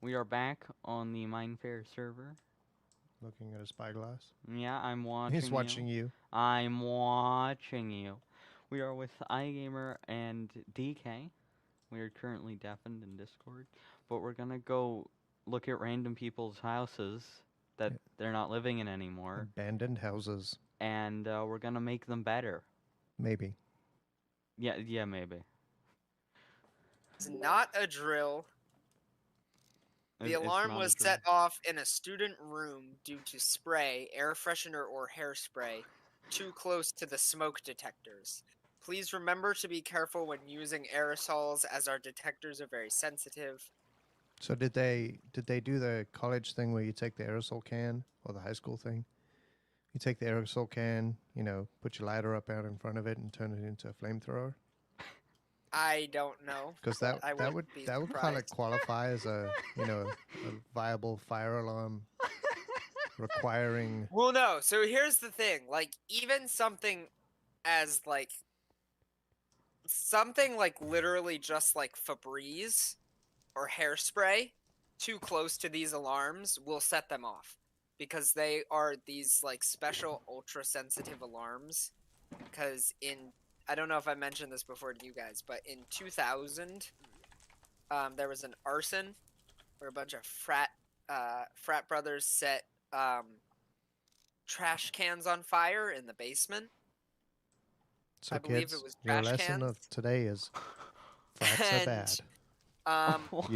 We are back on the Mindfair server. Looking at a spyglass. Yeah, I'm watching He's watching you. I'm watching you. We are with iGamer and DK. We are currently deafened in Discord, but we're gonna go look at random people's houses that Yeah. they're not living in anymore, Abandoned houses. and we're gonna make them better. Maybe. Yeah, maybe. It's not a drill. The It's alarm not a was drill. set off in a student room due to spray, air freshener, or hairspray too close to the smoke detectors. Please remember to be careful when using aerosols as our detectors are very sensitive. So did they do the college thing where you take the aerosol can, or the high school thing? You take the aerosol can, put your lighter up out in front of it and turn it into a flamethrower? I don't know. Because but I that would wouldn't be that would kind of surprised. qualify as a viable fire alarm requiring. Well, no. So here's the thing. Like, even something as, like, something like literally just like Febreze or hairspray too close to these alarms will set them off because they are these like special ultra sensitive alarms. Because I don't know if I mentioned this before to you guys, but in 2000, there was an arson where a bunch of frat brothers set trash cans on fire in the basement. So I believe kids, it was your trash lesson cans. of today is frats are bad. You Why?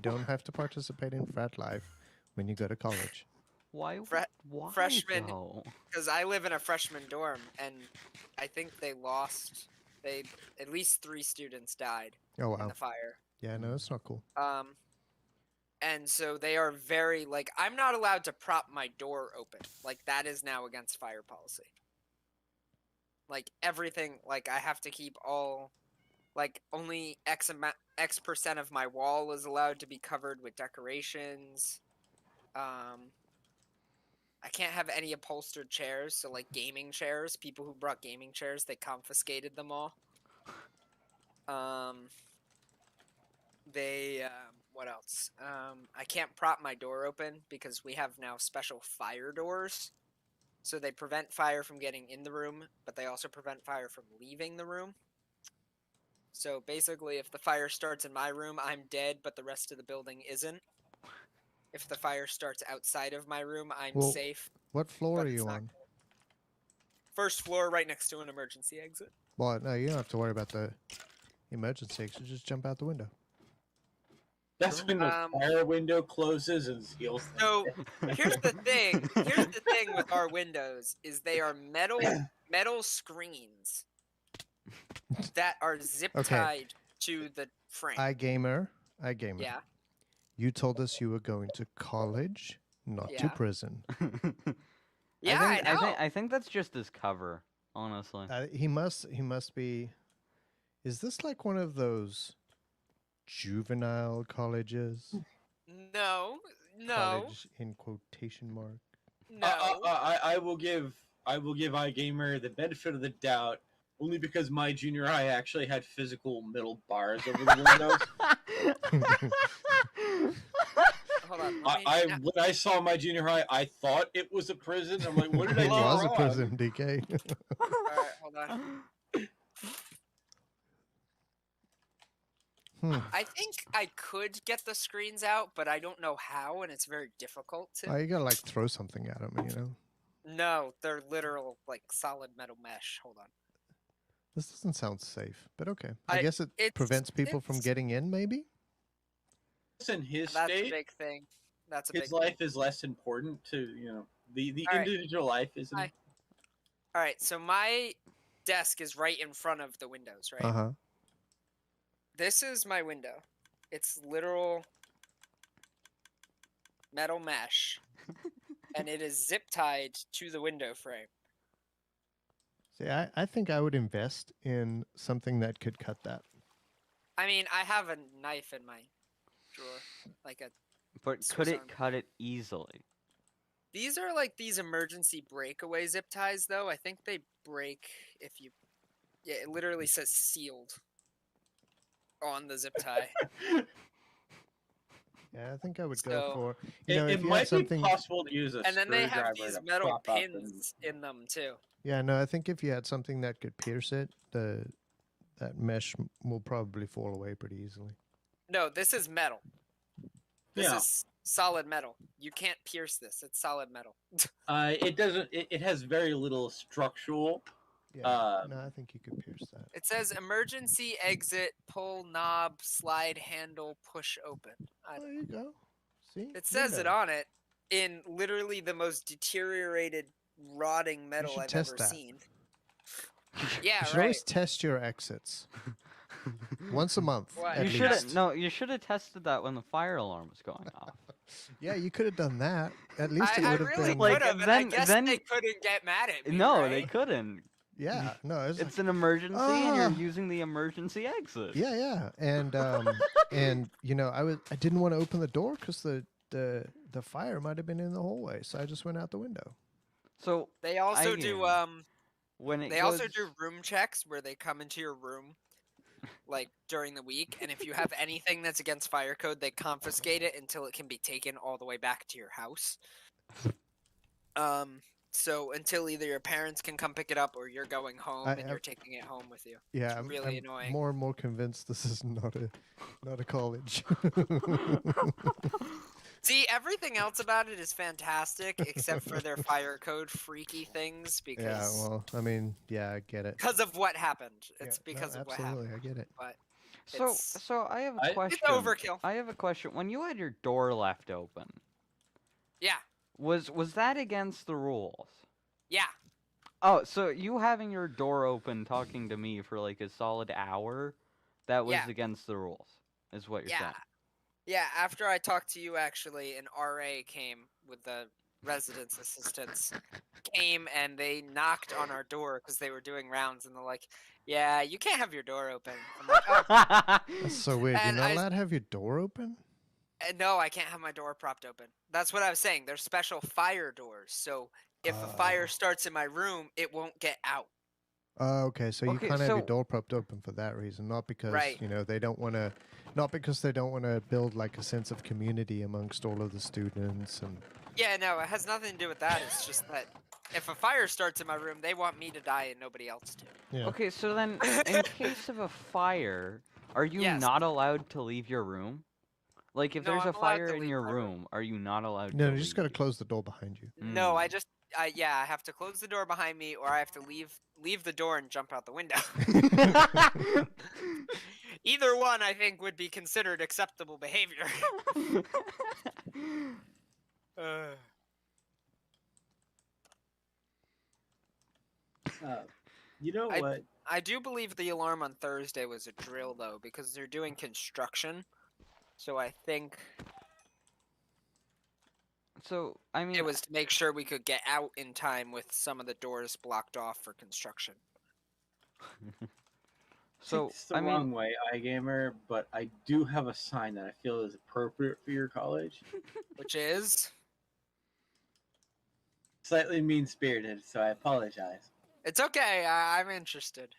don't have to participate in frat life when you go to college. Why? Fre- Why Freshmen, though? because I live in a freshman dorm, and I think they lost. At least 3 students died Oh in wow. the fire. Yeah, no, it's not cool. And so they are very like I'm not allowed to prop my door open. Like that is now against fire policy. Like everything, like I have to keep all, like only X percent of my wall is allowed to be covered with decorations. I can't have any upholstered chairs, so like gaming chairs. People who brought gaming chairs, they confiscated them all. Um, what else? I can't prop my door open because we have now special fire doors. So they prevent fire from getting in the room, but they also prevent fire from leaving the room. So basically, if the fire starts in my room, I'm dead, but the rest of the building isn't. If the fire starts outside of my room, I'm Well, safe, what floor but are it's you not. on? First floor, right next to an emergency exit. Well, no, you don't have to worry about the emergency exit. Just jump out the window. That's when the fire window closes and seals. So here's the thing. Here's the thing with our windows is they are metal screens that are zip tied to the frame. iGamer. Yeah. You told us you were going to college, not to Yeah. prison. Yeah, I know. I think that's just his cover, honestly. He must be. Is this like one of those juvenile colleges? No. College in quotation mark. No. I will give iGamer the benefit of the doubt only because my junior high actually had physical metal bars over the windows. Hold on. When I saw my junior high, I thought it was a prison. I'm like, what did I It do was a wrong? prison, DK. Alright, hold on. I think I could get the screens out, but I don't know how, and it's very difficult to. Oh, you gotta like throw something at him, No, they're literal, like, solid metal mesh. Hold on. This doesn't sound safe, but okay. I guess it prevents people from getting in, maybe? In his That's state, a big thing. That's a his big life thing. is less important to, the All right. individual life isn't. All right, so my desk is right in front of the windows, right? Uh-huh. This is my window. It's literal metal mesh, and it is zip tied to the window frame. See, I think I would invest in something that could cut that. I mean, I have a knife in my drawer, like a. But could it cut it easily? These are like these emergency breakaway zip ties, though. I think they break if you. Yeah, it literally says sealed on the zip tie. Yeah, I think I would go So- for It, if it you might had something. be possible to use a And then they have screwdriver these to metal prop up and- pins in them too. Yeah, no, I think if you had something that could pierce it, that mesh will probably fall away pretty easily. No, this is metal. This Yeah. is solid metal. You can't pierce this. It's solid metal. It doesn't. It has very little structural. Yeah, no, I think you could pierce that. It says emergency exit, pull knob, slide handle, push open. There you go. See, It says it window. on it in literally the most deteriorated, rotting metal should I've test ever that. seen. Yeah, You should right. always test your exits once a month. Why? At You At should least. have no. You should have tested that when the fire alarm was going off. Yeah, you could have done that. At least it I would have really been. Like, could have, and I then- guess then- they couldn't get mad at me. No, right? they couldn't. Yeah, no, it's It's an emergency, and Ah. you're using the emergency exit. yeah, and and I didn't want to open the door because the fire might have been in the hallway, so I just went out the window. So They also I do get when it they goes, also do room checks where they come into your room like during the week, and if you have anything that's against fire code, they confiscate it until it can be taken all the way back to your house. So until either your parents can come pick it up or you're going home and you're taking it home with you. Yeah, It's really annoying. more and more convinced this is not a college. See, everything else about it is fantastic except for their fire code freaky things Yeah, because well, I mean, yeah, I get it. of what happened. Yeah, It's no, because of what absolutely, happened. I get it. But so it's- so I have a It's question. it's overkill. I have a question. When you had your door left open, Yeah. was that against the rules? Yeah. Oh, so you having your door open talking to me for like a solid hour, that was Yeah. against the rules, is what you're Yeah. saying. Yeah, after I talked to you, actually, an RA came with the residence assistants, came and they knocked on our door because they were doing rounds, and they're like, "Yeah, you can't have your door open." I'm like, "Oh, That's so weird. You're And not I- allowed to have your door open? no, I can't have my door propped open." That's what I was saying. They're special fire doors, so if a fire Oh. starts in my room, it won't get out. Oh, okay. So you Okay, can't have your so- door propped open for that reason, not because Right. they don't want to, not because they don't want to build like a sense of community amongst all of the students and. Yeah, no, it has nothing to do with that. It's just that if a fire starts in my room, they want me to die and nobody else to. Yeah. Okay, so then in case of a fire, are you Yes. not allowed to leave your room? Like if No, there's I'm a allowed fire to in leave your my room. room, are you not allowed No, to you just got to leave? close the door behind you. No, I Mm. just, I have to close the door behind me, or I have to leave the door and jump out the window. Either one, I think, would be considered acceptable behavior. You know I- what? I do believe the alarm on Thursday was a drill, though, because they're doing construction. So I think So I mean, it was to make sure we could get out in time with some of the doors blocked off for construction. so It's the I wrong mean, way, iGamer, but I do have a sign that I feel is appropriate for your college. Which is, Slightly mean spirited, so I apologize. it's okay. I'm interested.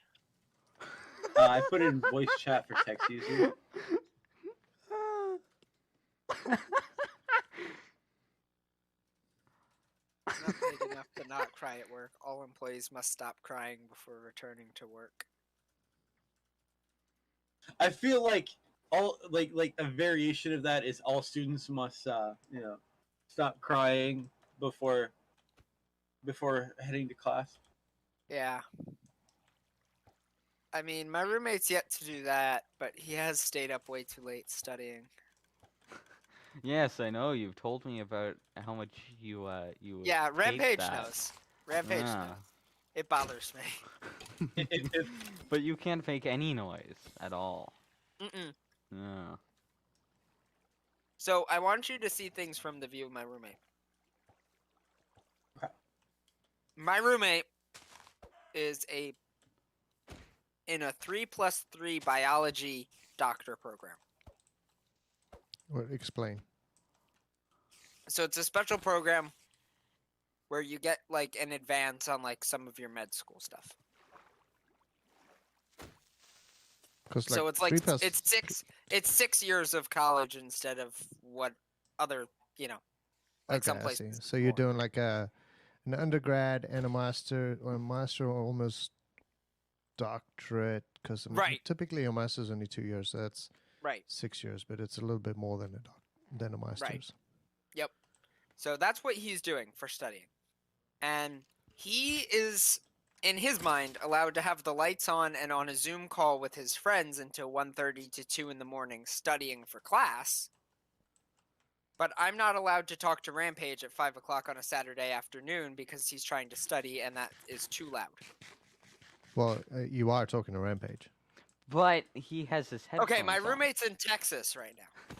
I put it in voice chat for text users. Not big enough to not cry at work. All employees must stop crying before returning to work. I feel like all like a variation of that is all students must stop crying before heading to class. Yeah. I mean, my roommate's yet to do that, but he has stayed up way too late studying. yes, I know you've told me about how much you Yeah, hate Rampage that. knows. Rampage Ah. knows. It bothers me. If But you can't make any noise at all. Mm-mm. Yeah. So I want you to see things from the view of my roommate. Okay. My roommate is in a 3+3 biology doctor program. What? Explain. So it's a special program where you get like an advance on like some of your med school stuff. Because So it's like 3 plus it's 6 years of college instead of what other like Okay, some I places. see. it's So you're 4. doing like an undergrad and a master, or almost doctorate, because Right. typically a master's only 2 years, so that's Right. 6 years, but it's a little bit more than a master's. Yep. So that's what he's doing for studying. And he is, in his mind, allowed to have the lights on and on a Zoom call with his friends until 1:30 to 2 in the morning studying for class. But I'm not allowed to talk to Rampage at 5 o'clock on a Saturday afternoon because he's trying to study and that is too loud. Well, you are talking to Rampage. But he has his headphones Okay, my on. roommate's in Texas right now.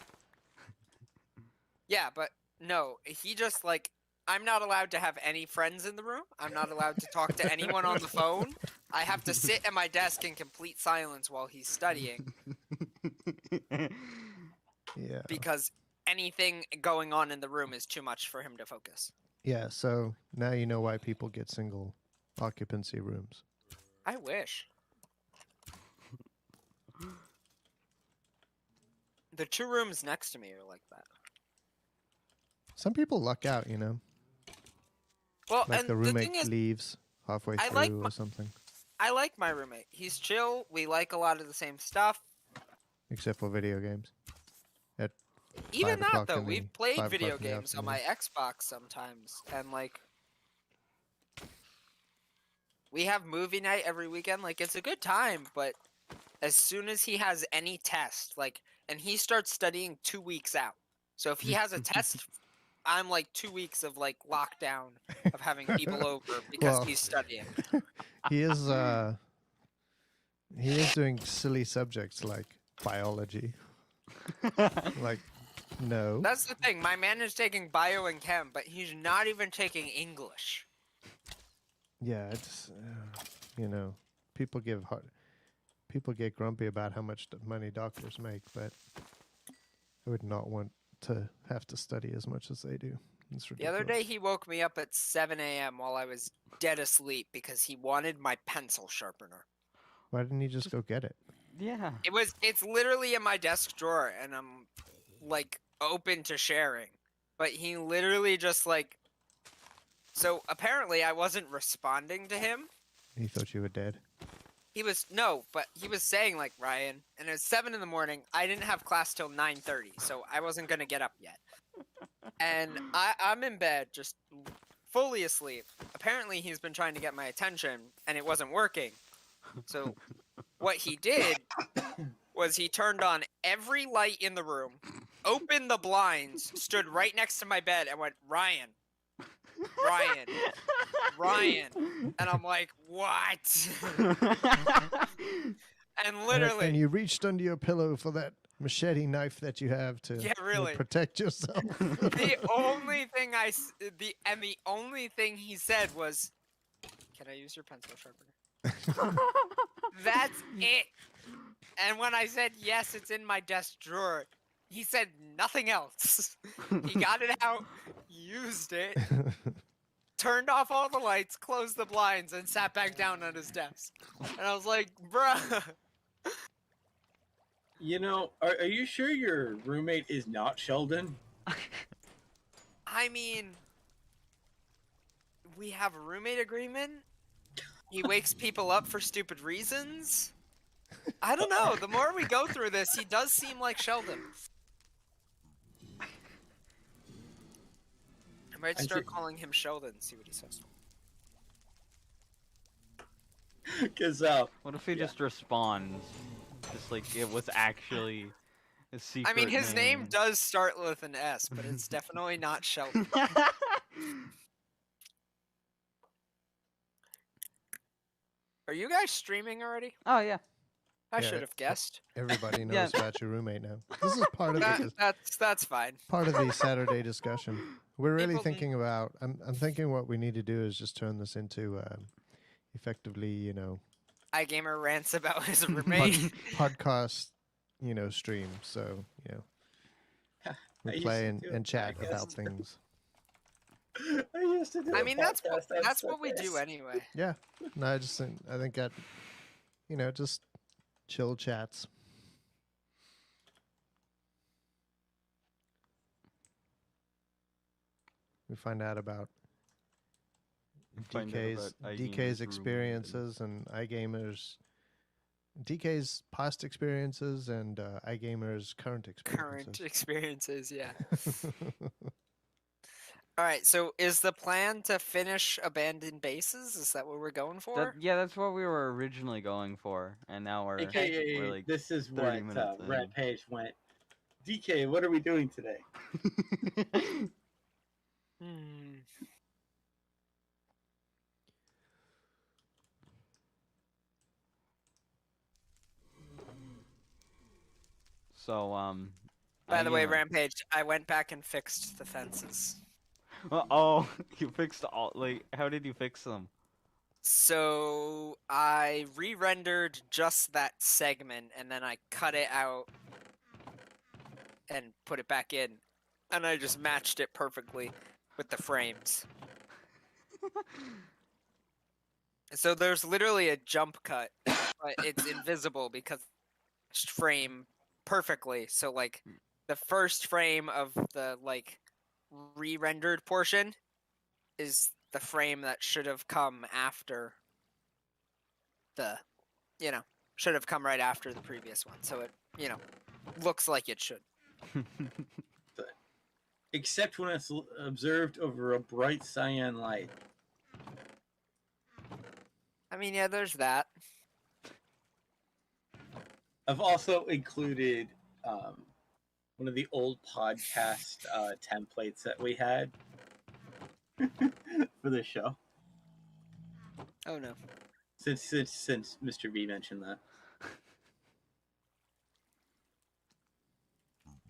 Yeah, but no, he just like, I'm not allowed to have any friends in the room. I'm not allowed to talk to anyone on the phone. I have to sit at my desk in complete silence while he's studying Yeah. because anything going on in the room is too much for him to focus. Yeah, so now you know why people get single occupancy rooms. I wish. The 2 rooms next to me are like that. Some people luck out, you know? Well, Like and the the roommate thing is, leaves halfway I through like or something. I like my roommate. He's chill. We like a lot of the same stuff. Except for video games. At Even 5 that o'clock though, in we've the- played 5 video o'clock in the games on my afternoon. Xbox sometimes, and like we have movie night every weekend. Like it's a good time, but as soon as he has any test, like, and he starts studying 2 weeks out. So if he has a test, I'm like 2 weeks of like lockdown of having people over because Well, he's studying. he is doing silly subjects like biology. Like, no. That's the thing. My man is taking bio and chem, but he's not even taking English. Yeah, it's you know, people get grumpy about how much money doctors make, but I would not want to have to study as much as they do. It's The ridiculous. other day, he woke me up at 7 a.m. while I was dead asleep because he wanted my pencil sharpener. Why didn't he just go get it? Yeah. It's literally in my desk drawer, and I'm like open to sharing. But he literally just like. So apparently, I wasn't responding to him. He thought you were dead. He was saying like, Ryan, and it's 7 in the morning. I didn't have class till 9:30, so I wasn't gonna get up yet. And I'm in bed, just fully asleep. Apparently, he's been trying to get my attention, and it wasn't working. So what he did was he turned on every light in the room, opened the blinds, stood right next to my bed, and went, Ryan, Ryan, Ryan. And I'm like, what? And literally, And you reached under your pillow for that machete knife that you have to Yeah, really. protect yourself. the only thing the only thing he said was, "Can I use your pencil sharpener?" That's it. And when I said yes, it's in my desk drawer, he said nothing else. He got it out, used it, turned off all the lights, closed the blinds, and sat back down on his desk. And I was like, bruh. You know, are you sure your roommate is not Sheldon? I mean, we have a roommate agreement. He wakes people up for stupid reasons. I don't know. The more we go through this, he does seem like Sheldon. I might start calling him Sheldon and see what he says. Because What if he just responds? Just like it was actually a secret. I mean, his name does start with an S, but it's definitely not Sheldon. Are you guys streaming already? Oh yeah. I Yeah. should have guessed. Everybody knows Yeah. about your roommate now. This is part of That's fine. part of the Saturday discussion. We're really People- thinking about. I'm thinking what we need to do is just turn this into effectively, you know, iGamer rants about his roommate. podcast, you know, stream. So you know, I we used play to and, do and chat podcasts. about things. I used to do. I a mean, that's podcast what we do this. anyway. Yeah. No, I think that, you know, just chill chats. We find out about Find out DK's about iGamer's DK's roommate experiences and iGamer's DK's past experiences and iGamer's current Current experiences. experiences, yeah. All right, so is the plan to finish abandoned bases? Is that what we're going for? Yeah, that's what we were originally going for, and now we're AKA, like this is 30 what minutes in. Rampage went. DK, what are we doing today? Hmm. So By the way, iGamer. Rampage, I went back and fixed the fences. Oh, you fixed all. Like, how did you fix them? So I re-rendered just that segment, and then I cut it out and put it back in, and I just matched it perfectly with the frames. So there's literally a jump cut, but it's invisible because it's frame perfectly. So like the first frame of the like re-rendered portion is the frame that should have come after the, should have come right after the previous one. So it, looks like it should. Except when it's observed over a bright cyan light. I mean, yeah, there's that. I've also included one of the old podcast templates that we had for the show. Oh no. Since Mr. V mentioned that.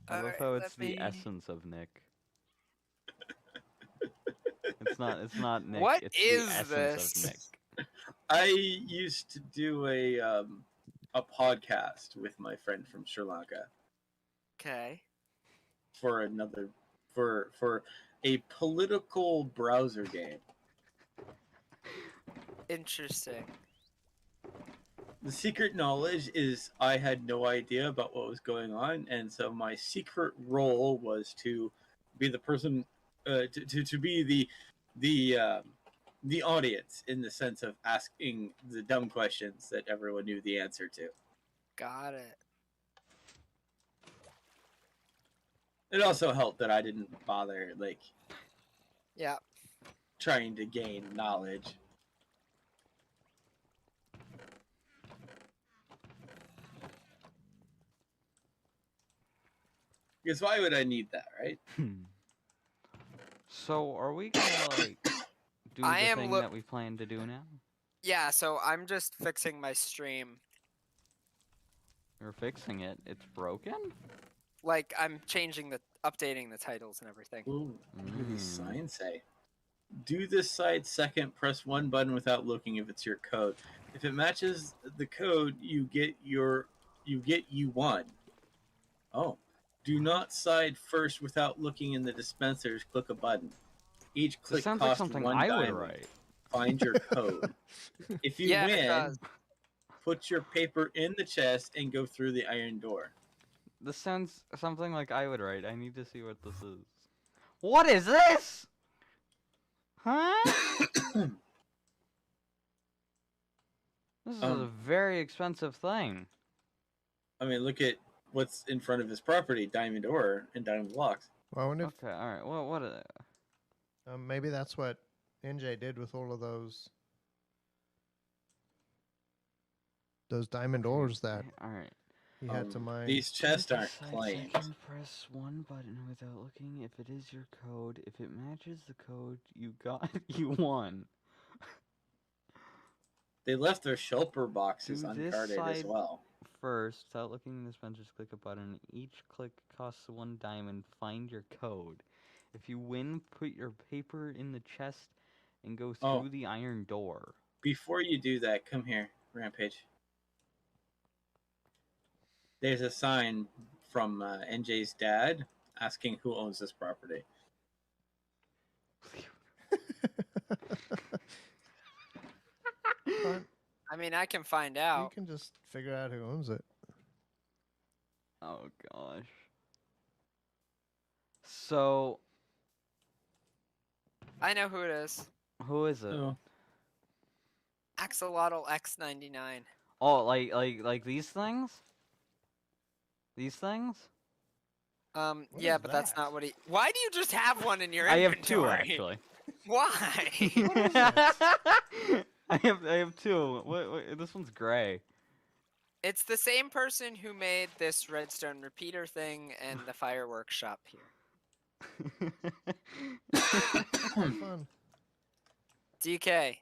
I love Alright, how let it's the me- essence of Nick. It's not Nick. What it's is the essence this? of Nick. I used to do a podcast with my friend from Sri Lanka Okay. for a political browser game. Interesting. The secret knowledge is I had no idea about what was going on, and so my secret role was to be the person, to be the audience in the sense of asking the dumb questions that everyone knew the answer to. Got it. It also helped that I didn't bother Yeah. trying to gain knowledge. Because why would I need that, right? So, are we gonna like do I the am thing look- that we plan to do now? Yeah, so I'm just fixing my stream. We're fixing it. It's broken. Like I'm updating the titles and everything. Ooh, what do these Mm. signs say? Do this side second, press one button without looking if it's your code. If it matches the code, you get U1. Oh. Do not side first without looking in the dispensers. Click a button. Each This click sounds like costs something one I would diamond. write. Find your code. If you Yeah, it win, does. put your paper in the chest and go through the iron door. This sounds something like I would write. I need to see what this is. What is this? Huh? This is a very expensive thing. I mean, look at what's in front of his property: diamond ore and diamond blocks. Well, I wonder Okay, all right. Well, what? if maybe that's what NJ did with all of those diamond ores that All right. he had to mine. These chests aren't Side claimed. second, press one button without looking. If it is your code, if it matches the code you got, you won. They left their shulper boxes Do this unguarded as side well. First, without looking in the dispensers, click a button. Each click costs one diamond. Find your code. If you win, put your paper in the chest and go through Oh. the iron door. Before you do that, come here, Rampage. There's a sign from NJ's dad asking who owns this property. I mean, I can find You out. can just figure out who owns it. Oh gosh. So, I know who it is. who is it? So, Axolotl X99. Oh, like these things? These things? What Yeah, is but that's that? not what he. Why do you just have one in your I inventory? have two actually. Why? What is this? I have two. What, this one's gray. It's the same person who made this redstone repeater thing and the fireworks shop here. Have fun. DK.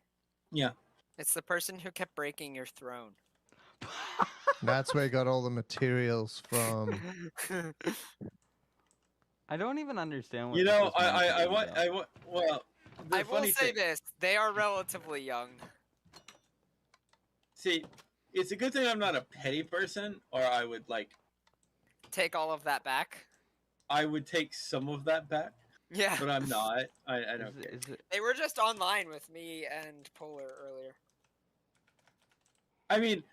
yeah. It's the person who kept breaking your throne. That's where I got all the materials from. I don't even understand what You this know, is meant to be, though. well, the I will funny say thing, this: they are relatively young. see, it's a good thing I'm not a petty person, or I would Take all of that back. I would take some of that back, Yeah, but I'm not. I Is don't care. it, they were just online with me and Polar earlier. I mean,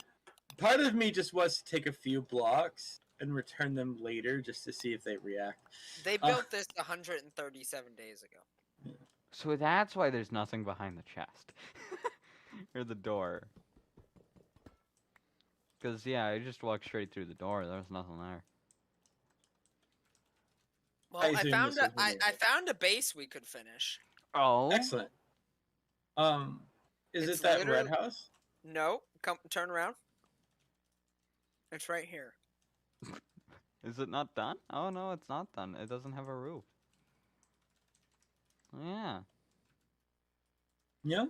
part of me just wants to take a few blocks and return them later just to see if they react. They built this 137 days ago. so that's why there's nothing behind the chest. Or the door. Because, yeah, I just walked straight through the door. There was nothing there. Well, I I assume found this a, is I related. found a base we could finish. Oh? Excellent. Is It's it that literally- red house? No, come turn around. It's right here. Is it not done? Oh, no, it's not done. It doesn't have a roof. Yeah. Yeah.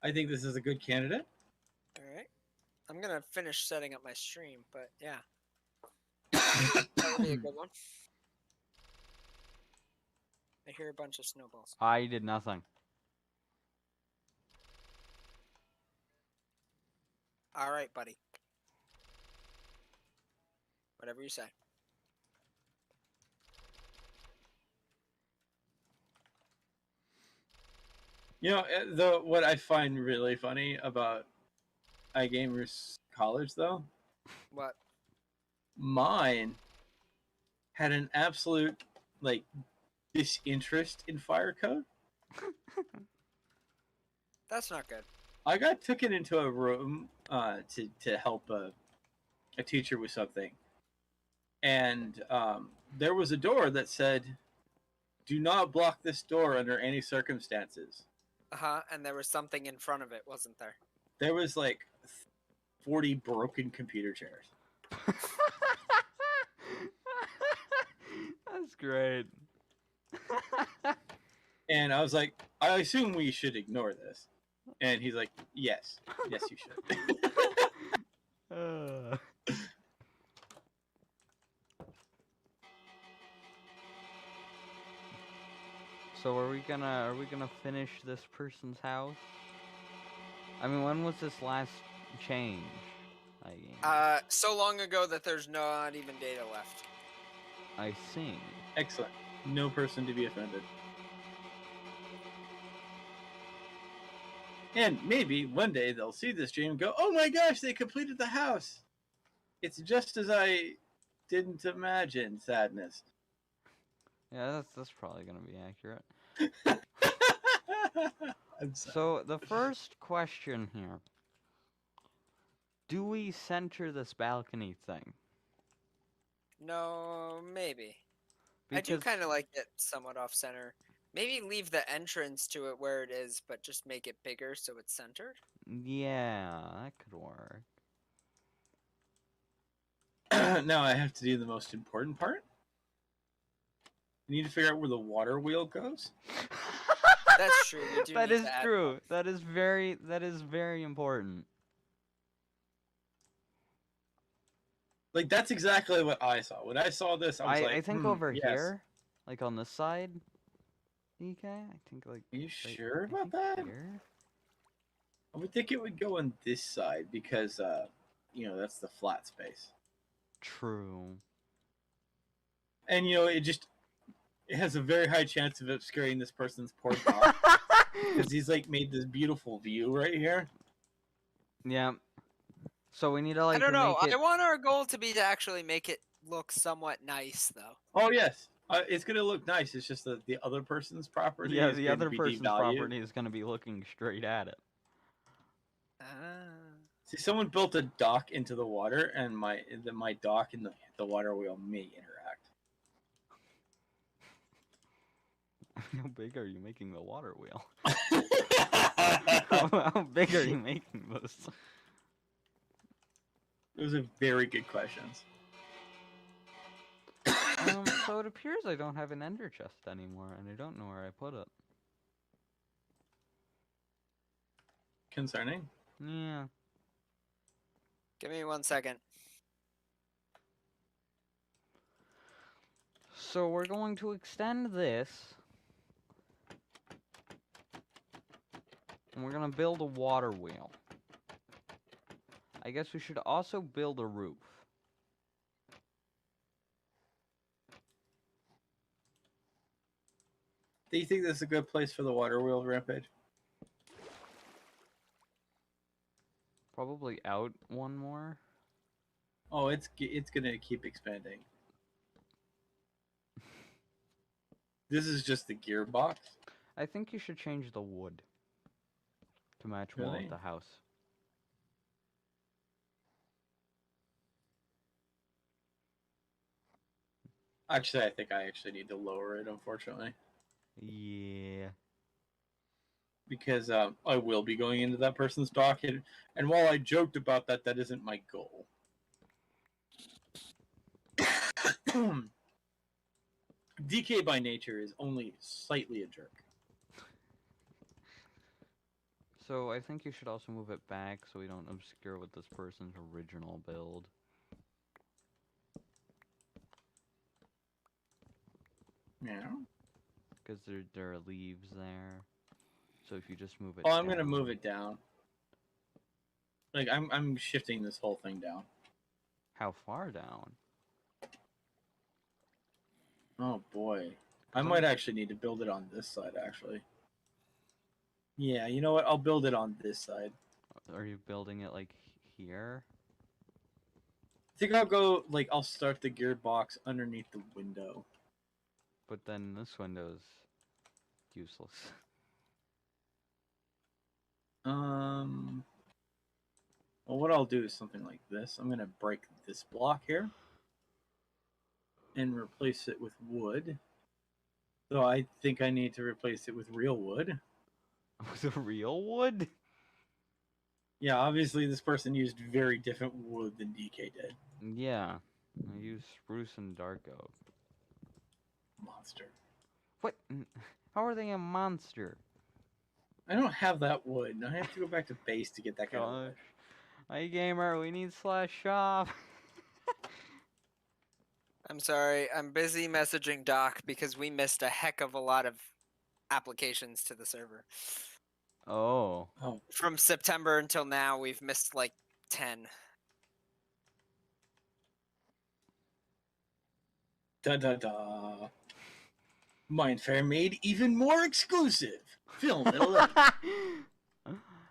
I think this is a good candidate. All right. I'm gonna finish setting up my stream, but yeah, that would be a good one. I hear a bunch of snowballs. I did nothing. All right, buddy. Whatever you say. You know, what I find really funny about iGamers College, though, What? mine had an absolute disinterest in fire code. That's not good. I got taken into a room to help a teacher with something, and there was a door that said, "Do not block this door under any circumstances." And there was something in front of it, wasn't there? There was 40 broken computer chairs. That's great. And I was like, I assume we should ignore this. And he's like, yes, you should. Uh. So are we gonna finish this person's house? I mean, when was this last change? So long ago that there's not even data left. I see. Excellent. No person to be offended. And maybe one day they'll see this stream and go, oh my gosh, they completed the house. It's just as I didn't imagine, sadness. Yeah, that's probably gonna be accurate. I'm sorry. So the first question here: do we center this balcony thing? No, maybe. I do kind of like it somewhat off center. Maybe leave the entrance to it where it is, but just make it bigger so it's centered. Yeah, that could work. Now I have to do the most important part. You need to figure out where the water wheel goes. That's true. We do That need is to add true. one. That is very important. That's exactly what I saw. When I saw this, I was like, I think over yes. here, like on this side, DK. I think Are you right- sure I about think that? here. I would think it would go on this side because, that's the flat space. True. And, it has a very high chance of obscuring this person's poor dog. Because he's like made this beautiful view right here. Yeah. So we need to I like don't know. make it. I want our goal to be to actually make it look somewhat nice, though. Oh yes, it's gonna look nice. It's just that the other person's property Yeah, is the going to other be person's devalued. property is going to be looking straight at it. Ah. See, someone built a dock into the water, and my dock and the water wheel may interact. How big are you making the water wheel? How big are you making this? Those are very good questions. So it appears I don't have an ender chest anymore, and I don't know where I put it. Concerning. Yeah. Give me 1 second. So we're going to extend this. And we're going to build a water wheel. I guess we should also build a roof. Do you think this is a good place for the water wheel, Rampage? Probably out one more. Oh, it's gonna keep expanding. This is just the gearbox. I think you should change the wood to match more Really? with the house. Actually, I think I actually need to lower it, unfortunately, Yeah. because I will be going into that person's dock, and while I joked about that, that isn't my goal. DK by nature is only slightly a jerk. So I think you should also move it back so we don't obscure with this person's original build. Yeah. Because there are leaves there. So if you just move it Oh, I'm gonna down- move it down. Like I'm shifting this whole thing down. How far down? Oh boy. I I'm- might actually need to build it on this side, actually. Yeah, you know what? I'll build it on this side. Are you building it like here? I think I'll go, like, I'll start the gearbox underneath the window. But then this window's useless. Well, what I'll do is something like this. I'm gonna break this block here and replace it with wood. So I think I need to replace it with real wood. The real wood? Yeah, obviously this person used very different wood than DK did. Yeah. I use spruce and dark oak. Monster. What? How are they a monster? I don't have that wood. I have to go back to base to get that kind of wood. Hey gamer, we need slash shop. I'm sorry. I'm busy messaging Doc because we missed a heck of a lot of applications to the server. Oh. Oh, From September until now, we've missed like 10. da da da. Mindfair made even more exclusive. Film at 11.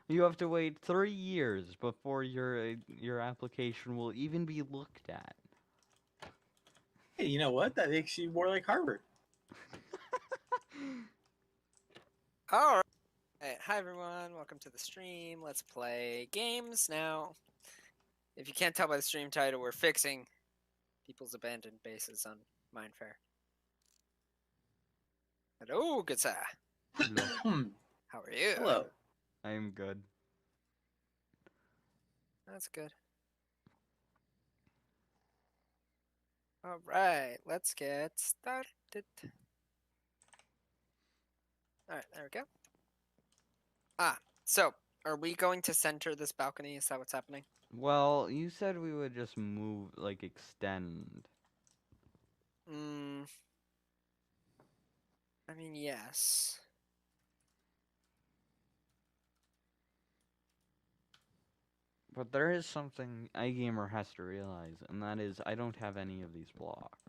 You have to wait 3 years before your application will even be looked at. Hey, you know what? That makes you more like Harvard. All right. Hi, everyone. Welcome to the stream. Let's play games now. If you can't tell by the stream title, we're fixing people's abandoned bases on Mindfair. Hello, good sir. How are you? Hello. I am good. That's good. All right, let's get started. All right, there we go. So are we going to center this balcony? Is that what's happening? Well, you said we would just move, like, extend. I mean, yes. But there is something iGamer has to realize, and that is I don't have any of these blocks.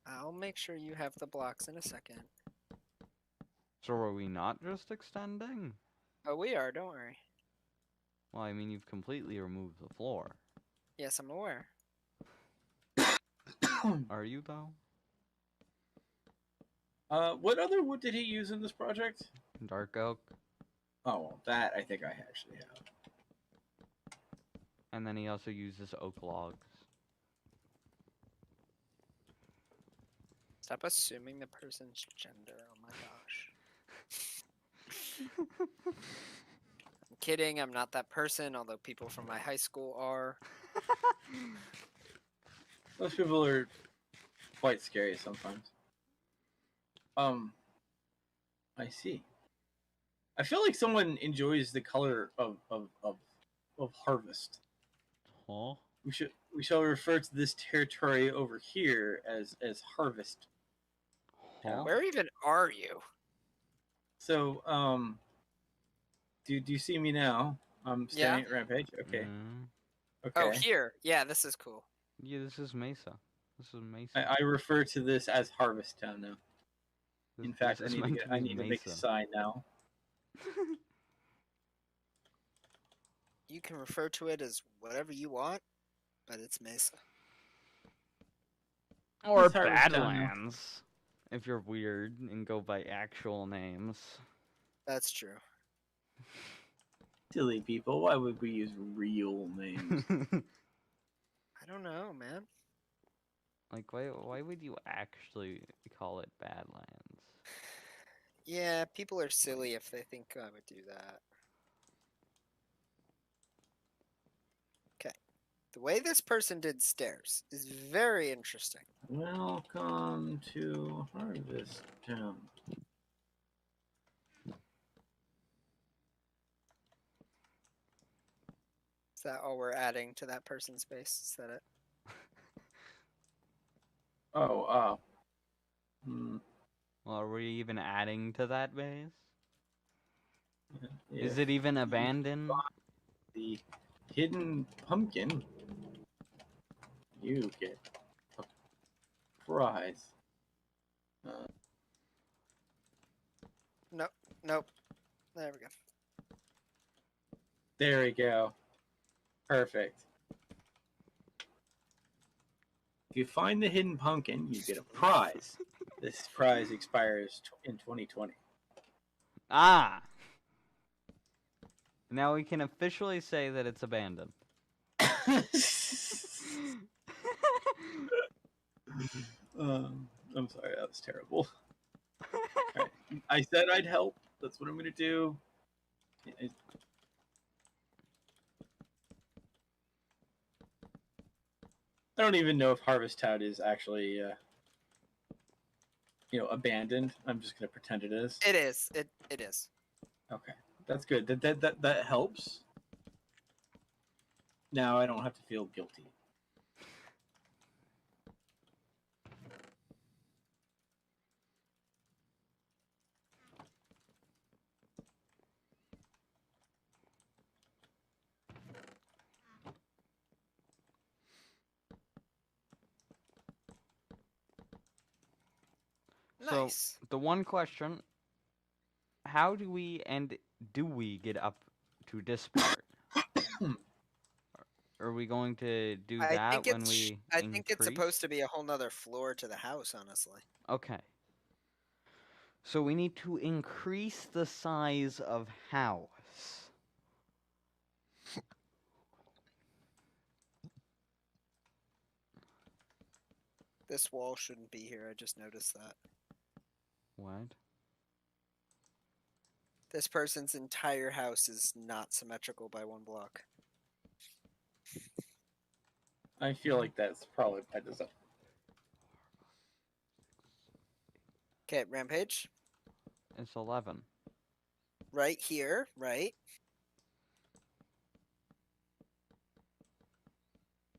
I'll make sure you have the blocks in a second. So are we not just extending? Oh, we are. Don't worry. Well, I mean, you've completely removed the floor. Yes, I'm aware. Are you, though? What other wood did he use in this project? Dark oak. Oh, well, that I think I actually have. And then he also uses oak logs. Stop assuming the person's gender. Oh my gosh. I'm kidding. I'm not that person, although people from my high school are. Those people are quite scary sometimes. I see. I feel like someone enjoys the color of harvest. Huh? We shall refer to this territory over here as harvest. Huh? Where even are you? So, do you see me now? I'm standing at Rampage. Okay. Mm. Okay. Oh, here. Yeah, this is cool. Yeah, this is Mesa. This is Mesa. I refer to this as Harvest Town now. This, In fact, this I is need to meant get, to I be need to make a Mesa. sign now. You can refer to it as whatever you want, but it's Mesa. Or It's Harvest Town now. Badlands. If you're weird and go by actual names. That's true. Silly people, why would we use real names? I don't know, man. Like, why would you actually call it Badlands? Yeah, people are silly if they think I would do that. Okay. The way this person did stairs is very interesting. Welcome to Harvest Town. Is that all we're adding to that person's space? Is that it? Oh, Well, are we even adding to that base? Is if it even abandoned? the hidden pumpkin, you get a prize. Nope. There we go. There we go. Perfect. If you find the hidden pumpkin, you get a prize. This prize expires in 2020. Ah! Now we can officially say that it's abandoned. I'm sorry, that was terrible. Right. I said I'd help. That's what I'm going to do. I don't even know if Harvest Town is actually, abandoned. I'm just going to pretend it is. It is. It is. Okay, that's good. That helps. Now I don't have to feel guilty. So, Nice. the one question, how do we get up to this part? Are we going to do that when we I think it's increase? supposed to be a whole nother floor to the house, honestly. Okay. So we need to increase the size of house. This wall shouldn't be here. I just noticed that. What? This person's entire house is not symmetrical by one block. I feel like that's probably by design. Okay, Rampage. It's 11. Right here, right?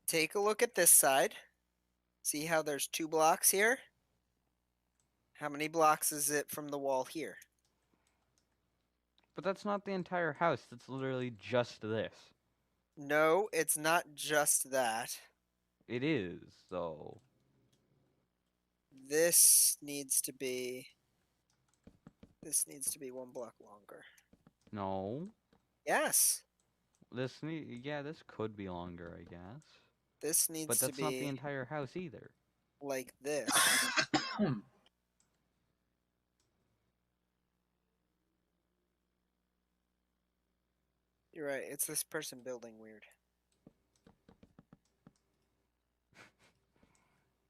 Take a look at this side. See how there's 2 blocks here? How many blocks is it from the wall here? But that's not the entire house. That's literally just this. No, it's not just that. It is, though. This needs to be This needs to be 1 block longer. No. Yes. Yeah, this could be longer, I guess. This needs But to that's not the be entire house either. like this. You're right. It's this person building weird.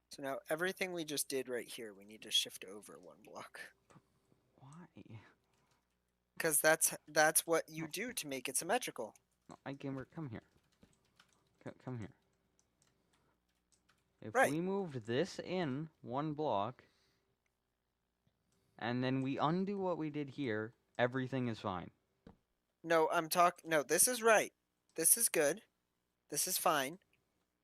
So now everything we just did right here, we need to shift over 1 block. Why? Because that's what you do to make it symmetrical. No, iGamer, come here. Come here. If Right. we moved this in 1 block, and then we undo what we did here, everything is fine. No, no, this is right. This is good. This is fine.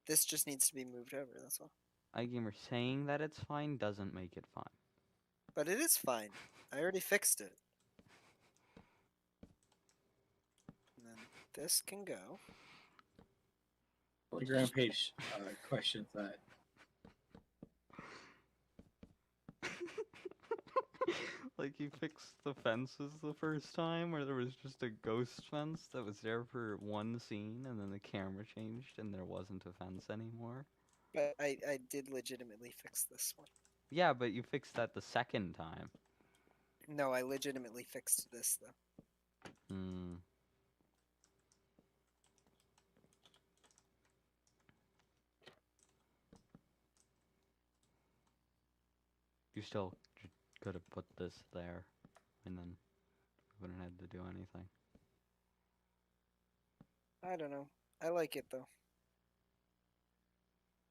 This just needs to be moved over, that's all. iGamer, saying that it's fine doesn't make it fine. But it is fine. I already fixed it. And then this can go. Telegram page questions that. Like, you fixed the fences the first time, where there was just a ghost fence that was there for 1 scene, and then the camera changed, and there wasn't a fence anymore. But I did legitimately fix this one. Yeah, but you fixed that the second time. No, I legitimately fixed this, though. Hmm. You still could have put this there, and then wouldn't have to do anything. I don't know. I like it, though.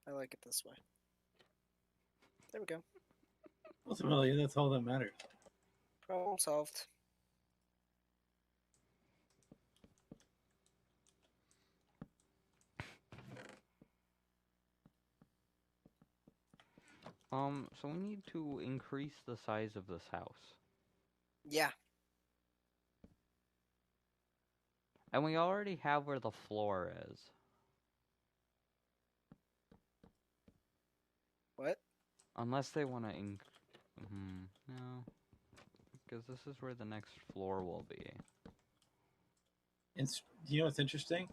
I like it this way. There we go. Ultimately, that's all that matters. Problem solved. So we need to increase the size of this house. Yeah. And we already have where the floor is. What? Unless they want to no. Because this is where the next floor will be. And you know what's interesting?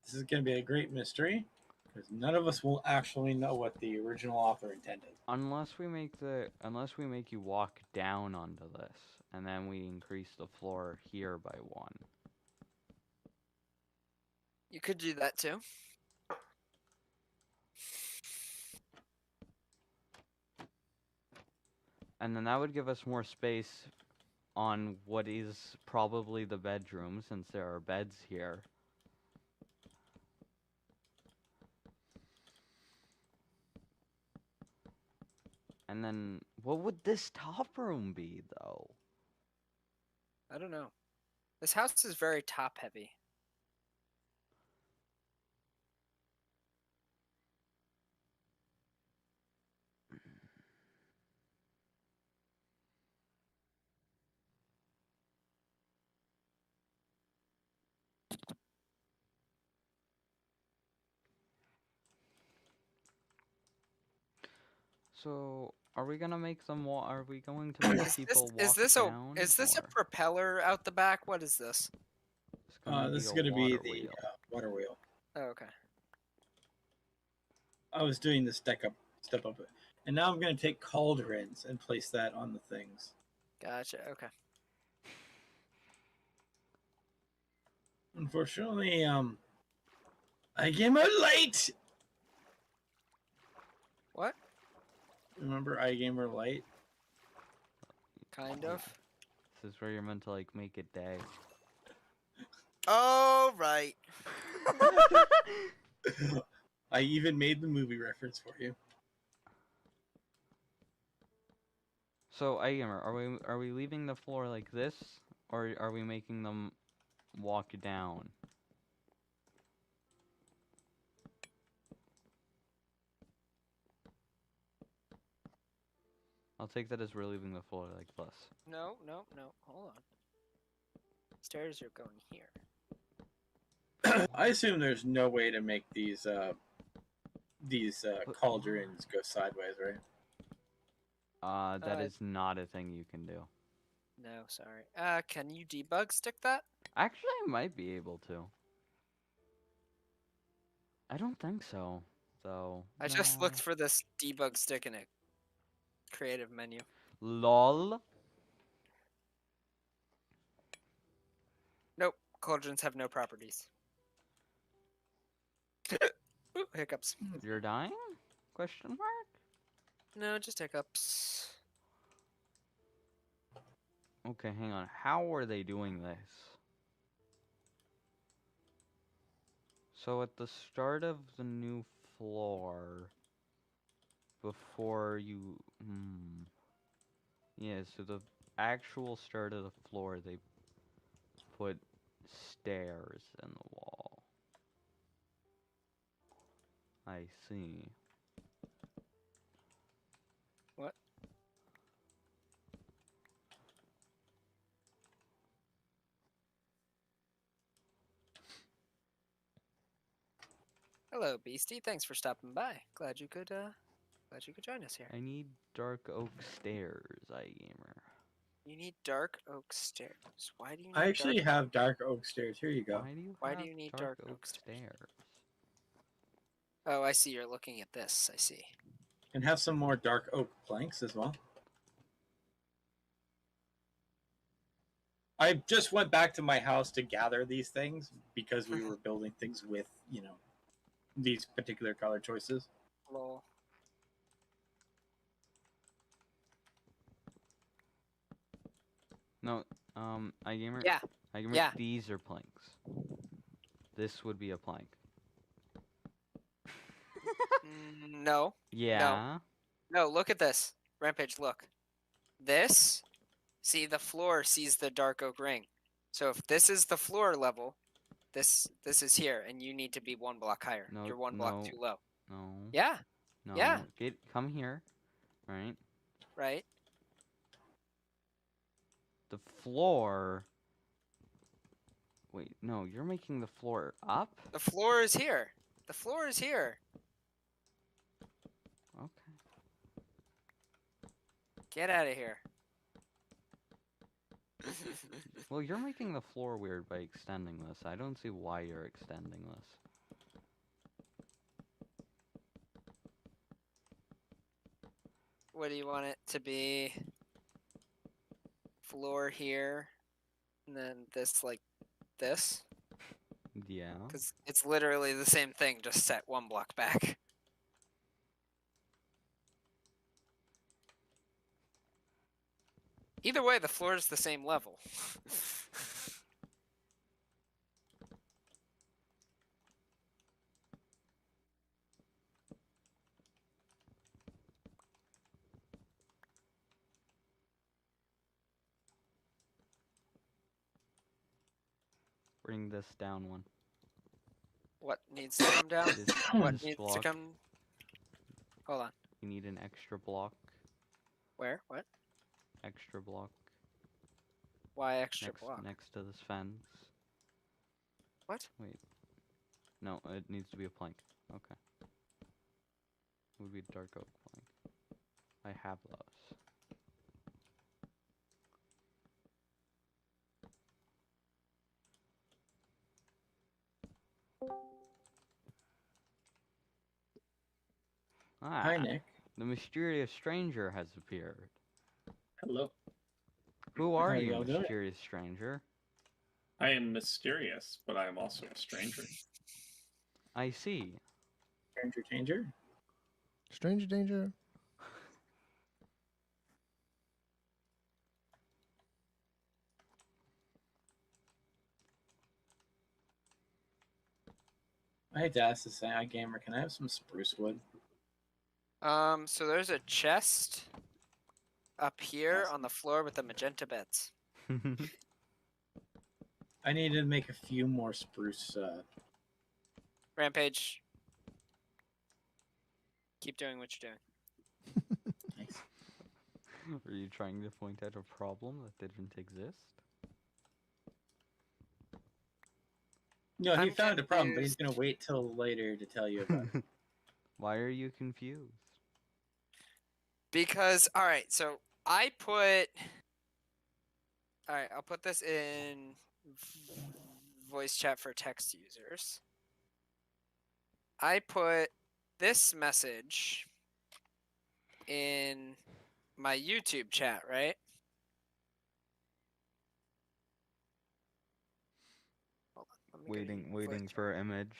This is going to be a great mystery because none of us will actually know what the original author intended. Unless we make you walk down onto this, and then we increase the floor here by 1. You could do that, too. And then that would give us more space on what is probably the bedroom, since there are beds here. And then, what would this top room be, though? I don't know. This house is very top heavy. So, are we gonna make them are we going to make people walk down? Is this a or propeller out the back? What is this? it's gonna This be is a going to be water the wheel? water wheel. Oh, okay. I was doing the step up, and now I'm going to take cauldrons and place that on the things. Gotcha. Okay. Unfortunately, I came out late. What? Remember iGamer Lite? Kind of. This is where you're meant to like make it day. Oh, right. I even made the movie reference for you. So, iGamer, are we leaving the floor like this, or are we making them walk down? I'll take that as we're leaving the floor like this. No, no, no. Hold on. Stairs are going here. I assume there's no way to make these cauldrons go sideways, right? That Uh, is not a thing you can do. No, sorry. Can you debug stick that? Actually, I might be able to. I don't think so, though. I just No. looked for this debug stick in a creative menu. LOL. Nope, cauldrons have no properties. Ooh, hiccups. You're dying? Question mark? No, just hiccups. Okay, hang on. How are they doing this? So at the start of the new floor, before you... Yeah, so the actual start of the floor, they put stairs in the wall. I see. What? Hello, Beastie. Thanks for stopping by. Glad you could join us here. I need dark oak stairs, iGamer. You need dark oak stairs. Why do you need I actually dark have dark oak stairs. Here you go. Why do you Why have do you need dark dark oak oak stairs? Oh, I see. You're looking at this. I see. And have some more dark oak planks as well. I just went back to my house to gather these things because we were building things with, these particular color choices. Lol. No, iGamer? Yeah. iGamer, Yeah. these are planks. This would be a plank. No. Yeah. No, look at this. Rampage, look. This, see, the floor sees the dark oak ring. So if this is the floor level, this is here, and you need to be one block higher. No, You're one block too low. No. Yeah, No. yeah. Come here. Right? right? The floor... Wait, no, you're making the floor up? The floor is here. The floor is here. Okay. Get out of here. Well, you're making the floor weird by extending this. I don't see why you're extending this. What do you want it to be? Floor here, and then this like this? Yeah. Because it's literally the same thing, just set one block back. Either way, the floor is the same level. Bring this down one. What needs to come down? This What this needs to block. come? Hold on. You need an extra block. Where? What? Extra block. Why extra block? Next to this fence. What? Wait. No, it needs to be a plank. Okay. It would be a dark oak plank. I have those. Ah, Hi, Nick. the mysterious stranger has appeared. Hello. Who are How you, y'all doing? mysterious stranger? I am mysterious, but I am also a stranger. I see. Stranger Danger. Stranger danger. I hate to ask this thing, gamer. Can I have some spruce wood? So there's a chest up here Awesome. on the floor with the magenta beds. I need to make a few more spruce. Rampage. Keep doing what you're doing. Nice. Are you trying to point out a problem that didn't exist? No, he I'm found a problem, but he's confused. gonna wait till later to tell you about it. Why are you confused? Because, alright, so I put All right, I'll put this in voice chat for text users. I put this message in my YouTube chat, right? Hold on, let me go to voice Waiting chat. for image.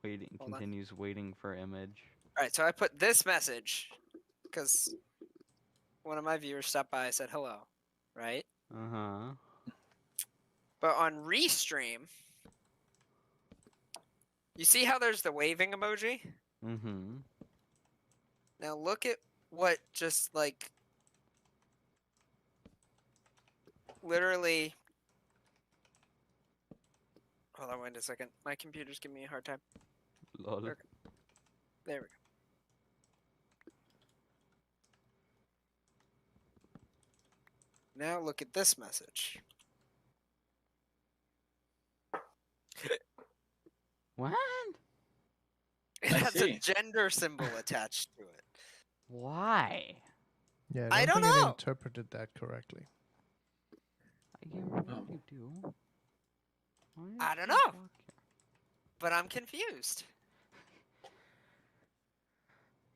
Waiting, Hold on. continues waiting for image. All right, so I put this message because one of my viewers stopped by. I said hello, right? Uh-huh. But on Restream, you see how there's the waving emoji? Mm-hmm. Now look at what just like literally. Hold on, wait a second. My computer's giving me a hard time. Lol. Okay. There we go. Now look at this message. What? It I has a see. gender symbol attached to it. Why? Yeah, I don't think it know. interpreted that correctly. What did you do? Why did I don't you know. block But I'm confused.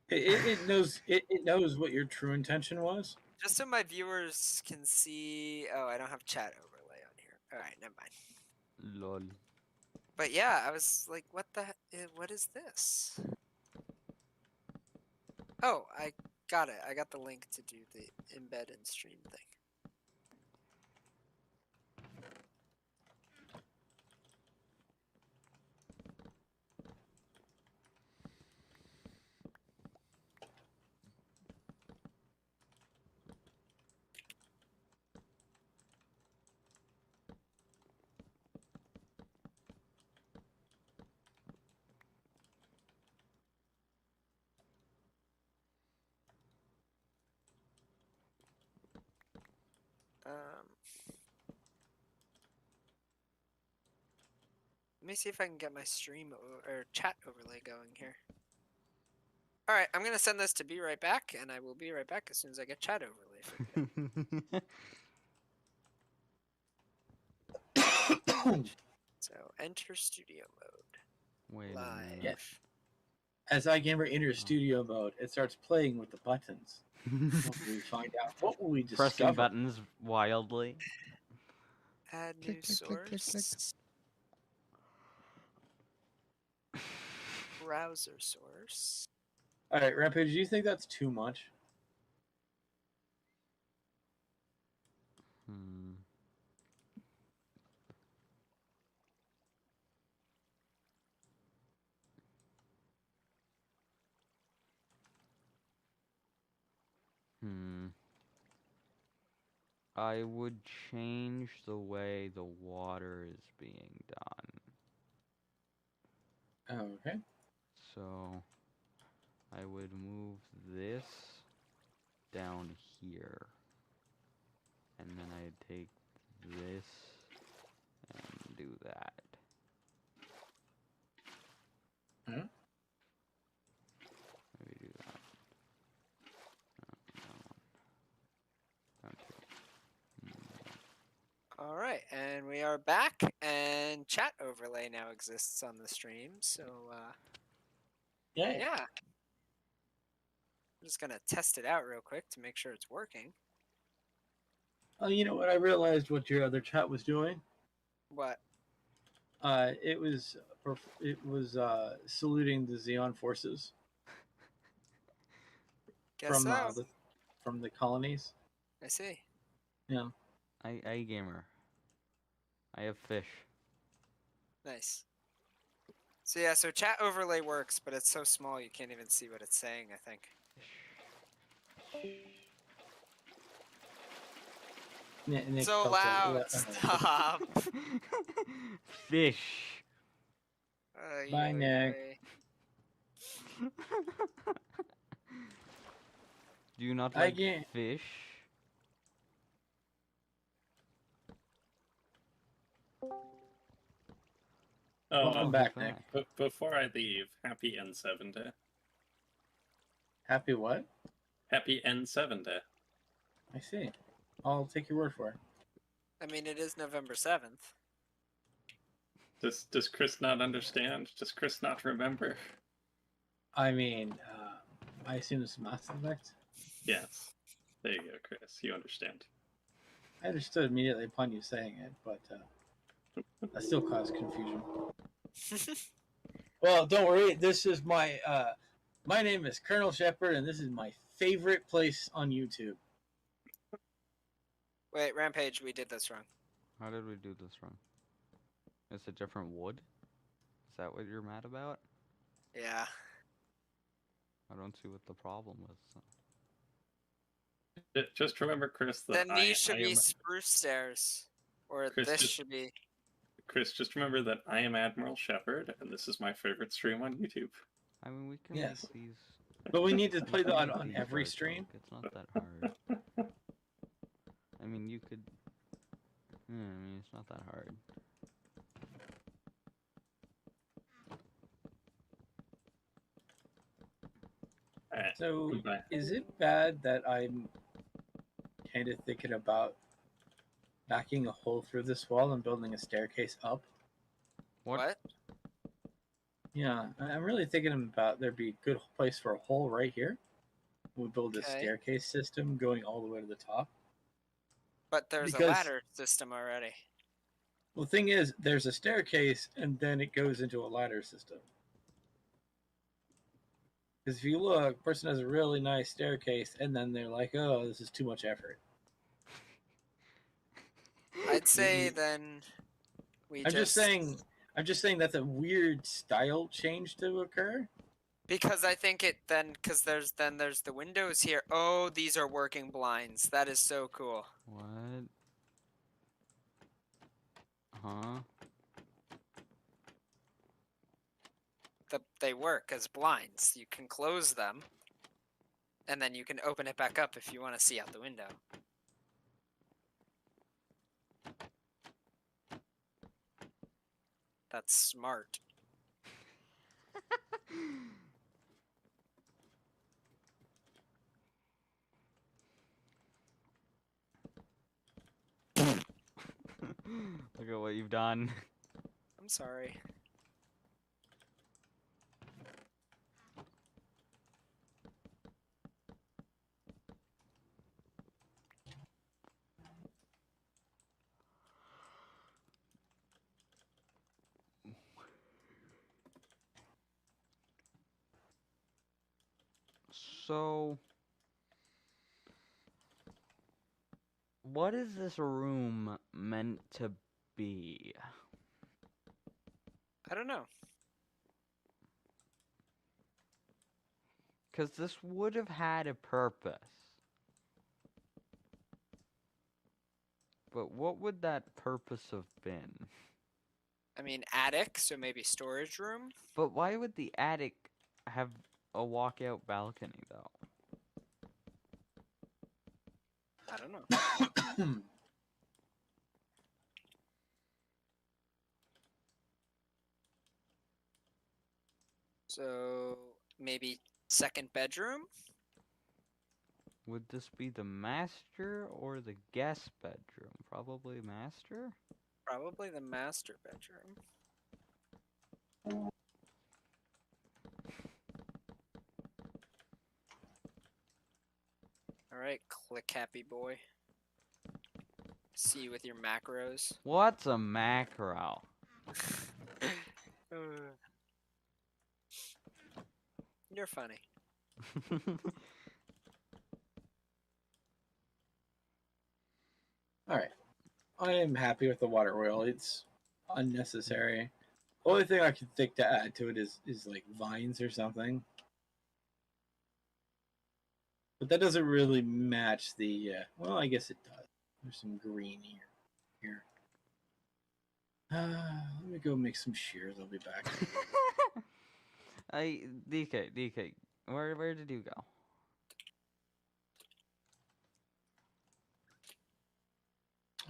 It knows it knows what your true intention was. Just so my viewers can see. Oh, I don't have chat overlay on here. All right, never mind. it? Lol. But yeah, I was like, what the? What is this? Oh, I got it. I got the link to do the embed and stream thing. Let me see if I can get my stream or chat overlay going here. All right, I'm gonna send this to Be Right Back, and I will be right back as soon as I get chat overlay for you. So enter studio mode. Wait Live. a Yeah. minute. As iGamer enters studio mode, it starts playing with the buttons. What will we find out? What will we discover? Pressing buttons wildly. Add Click, new click, click, click, click. source. Browser source. All right, Rampage. Do you think that's too much? Hmm. Hmm. I would change the way the water is being done. Okay. So I would move this down here. And then I'd take this and do that. Huh? Maybe do that. No, that one. Down two. All right, and we are back, and chat overlay now exists on the stream. So Yeah. yeah, I'm just gonna test it out real quick to make sure it's working. Oh, you know what? I realized what your other chat was doing. What? It was saluting the Xeon forces Guess from so. from the colonies. I see. Yeah. I gamer. I have fish. Nice. So yeah, so chat overlay works, but it's so small you can't even see what it's saying, I think. Nick So felt loud. it. Stop. Fish. Bye, Nick. Do you not I like ga- fish? Oh, Welcome back, back. Nick. But before I leave, happy N7 day. Happy what? Happy N7 day. I see. I'll take your word for it. I mean, it is November 7th. Does Chris not understand? Does Chris not remember? I mean, I assume it's Mass Effect. Yes. There you go, Chris. You understand. I understood immediately upon you saying it, but that still caused confusion. Well, don't worry. This is my name is Colonel Shepard, and this is my favorite place on YouTube. Wait, Rampage, we did this wrong. How did we do this wrong? It's a different wood? Is that what you're mad about? Yeah. I don't see what the problem was. Just remember, Chris, that Then these should I be am spruce stairs. Or Chris, this just- should be... Chris. Just remember that I am Admiral Shepard, and this is my favorite stream on YouTube. I mean, we can Yes. make these. But we need to play we can that make on these every short, stream. It's not that hard. I mean, you could. Yeah, I mean, it's not that hard. Alright, So, goodbye. is it bad that I'm kind of thinking about backing a hole through this wall and building a staircase up? What? Yeah, I'm really thinking about there'd be a good place for a hole right here. We build a Okay. staircase system going all the way to the top. But there's Because- a ladder system already. Well, the thing is, there's a staircase, and then it goes into a ladder system. Because if you look, a person has a really nice staircase, and then they're like, "Oh, this is too much effort." I'd say then we I'm just saying that's a weird style change to occur. Because I think it then because there's the windows here. Oh, these are working blinds. That is so cool. What? Huh? They work as blinds. You can close them, and then you can open it back up if you want to see out the window. That's smart. Look at what you've done. I'm sorry. So, what is this room meant to be? I don't know. Because this would have had a purpose. But what would that purpose have been? I mean, attic, so maybe storage room. But why would the attic have a walkout balcony, though? I don't know. So maybe second bedroom. Would this be the master or the guest bedroom? Probably master? Probably the master bedroom. Alright, click happy boy. See you with your macros. What's a macro? You're funny. All right, I am happy with the water wheel. It's unnecessary. Only thing I can think to add to it is like vines or something. But that doesn't really match the. Well, I guess it does. There's some green here. Let me go make some shears. I'll be back. DK, where did you go?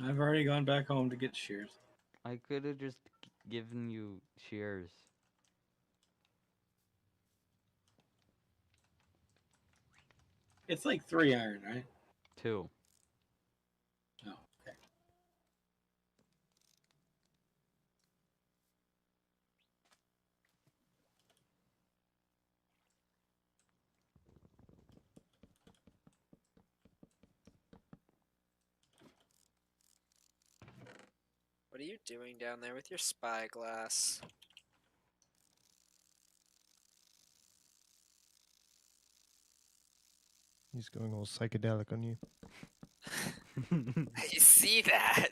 I've already gone back home to get shears. I could have just given you shears. It's like 3 iron, right? 2. Oh, okay. What are you doing down there with your spyglass? He's going all psychedelic on you. I see that.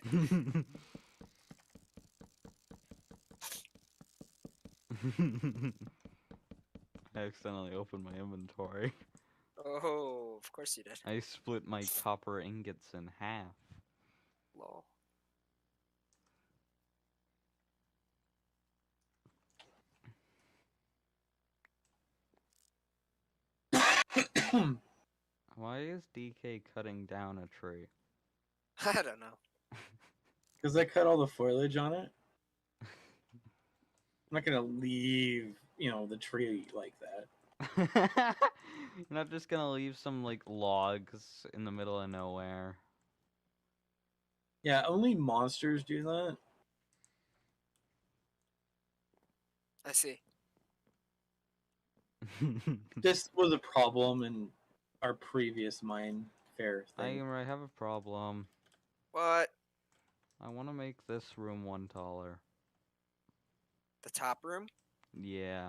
I accidentally opened my inventory. Oh, of course you did. I split my copper ingots in half. Lol. Why is DK cutting down a tree? I don't know. Because I cut all the foliage on it. I'm not gonna leave, the tree like that. You're not just gonna leave some, like, logs in the middle of nowhere. Yeah, only monsters do that. I see. This was a problem in our previous mine fair thing. I have a problem. What? I want to make this room one taller. The top room? Yeah.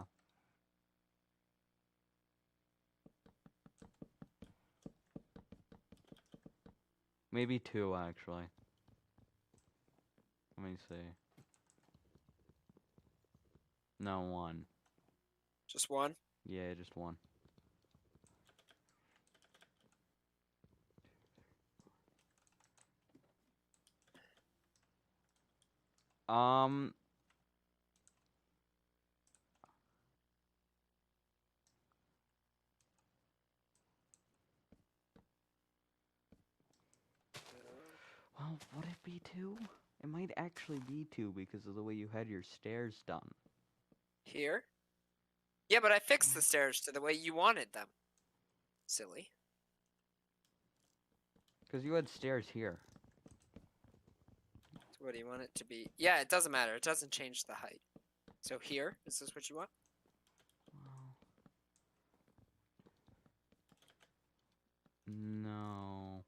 Maybe two, actually. Let me see. No, one. Just one? Yeah, just one. Um... Well, would it be two? It might actually be two because of the way you had your stairs done. Here? Yeah, but I fixed the stairs to the way you wanted them. Silly. Because you had stairs here. So what do you want it to be? Yeah, it doesn't matter. It doesn't change the height. So here? Is this what you want? Well... No.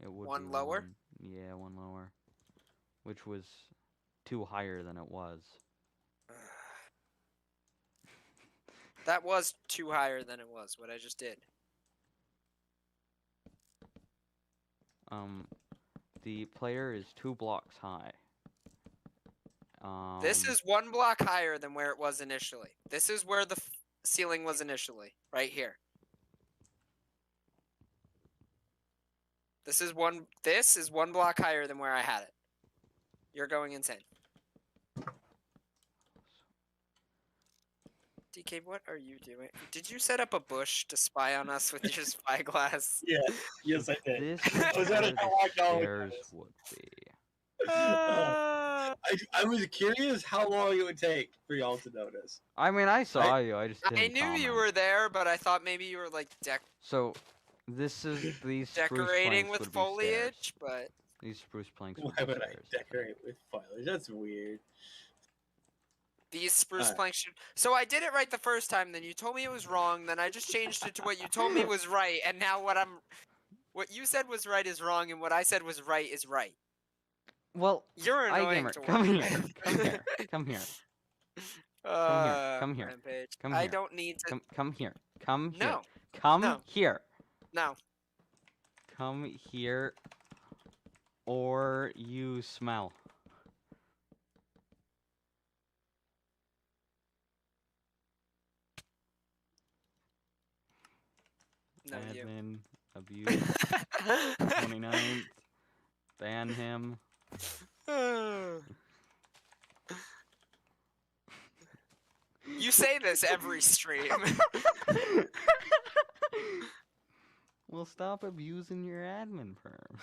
It would One be lower? one. Yeah, one lower. Which was two higher than it was. That was two higher than it was, what I just did. The player is 2 blocks high. This is one block higher than where it was initially. This is where the ceiling was initially, right here. This is one block higher than where I had it. You're going insane. DK, what are you doing? Did you set up a bush to spy on us with your spyglass? Yeah, yes, I did. This I was is at where a the dog stairs would be. I was curious how long it would take for y'all to notice. I mean, I saw you. I just didn't I knew you comment. were there, but I thought maybe you were like So, this is these spruce decorating planks with would be stairs. foliage, but These spruce planks Why would be would I stairs. decorate with foliage? That's weird. these spruce Alright. planks should... So I did it right the first time, then you told me it was wrong, then I just changed it to what you told me was right, and now what you said was right is wrong, and what I said was right is right. Well, You're annoying iGamer, to come work here. with. Come here. Come here. Come here. Rampage. Come I here. don't need to... Come here. Come here. No. Come No. here. No. Come here. Or you smell. No, you. Admin. Abuse. 29th. Ban him. You say this every stream. Well, stop abusing your admin perms.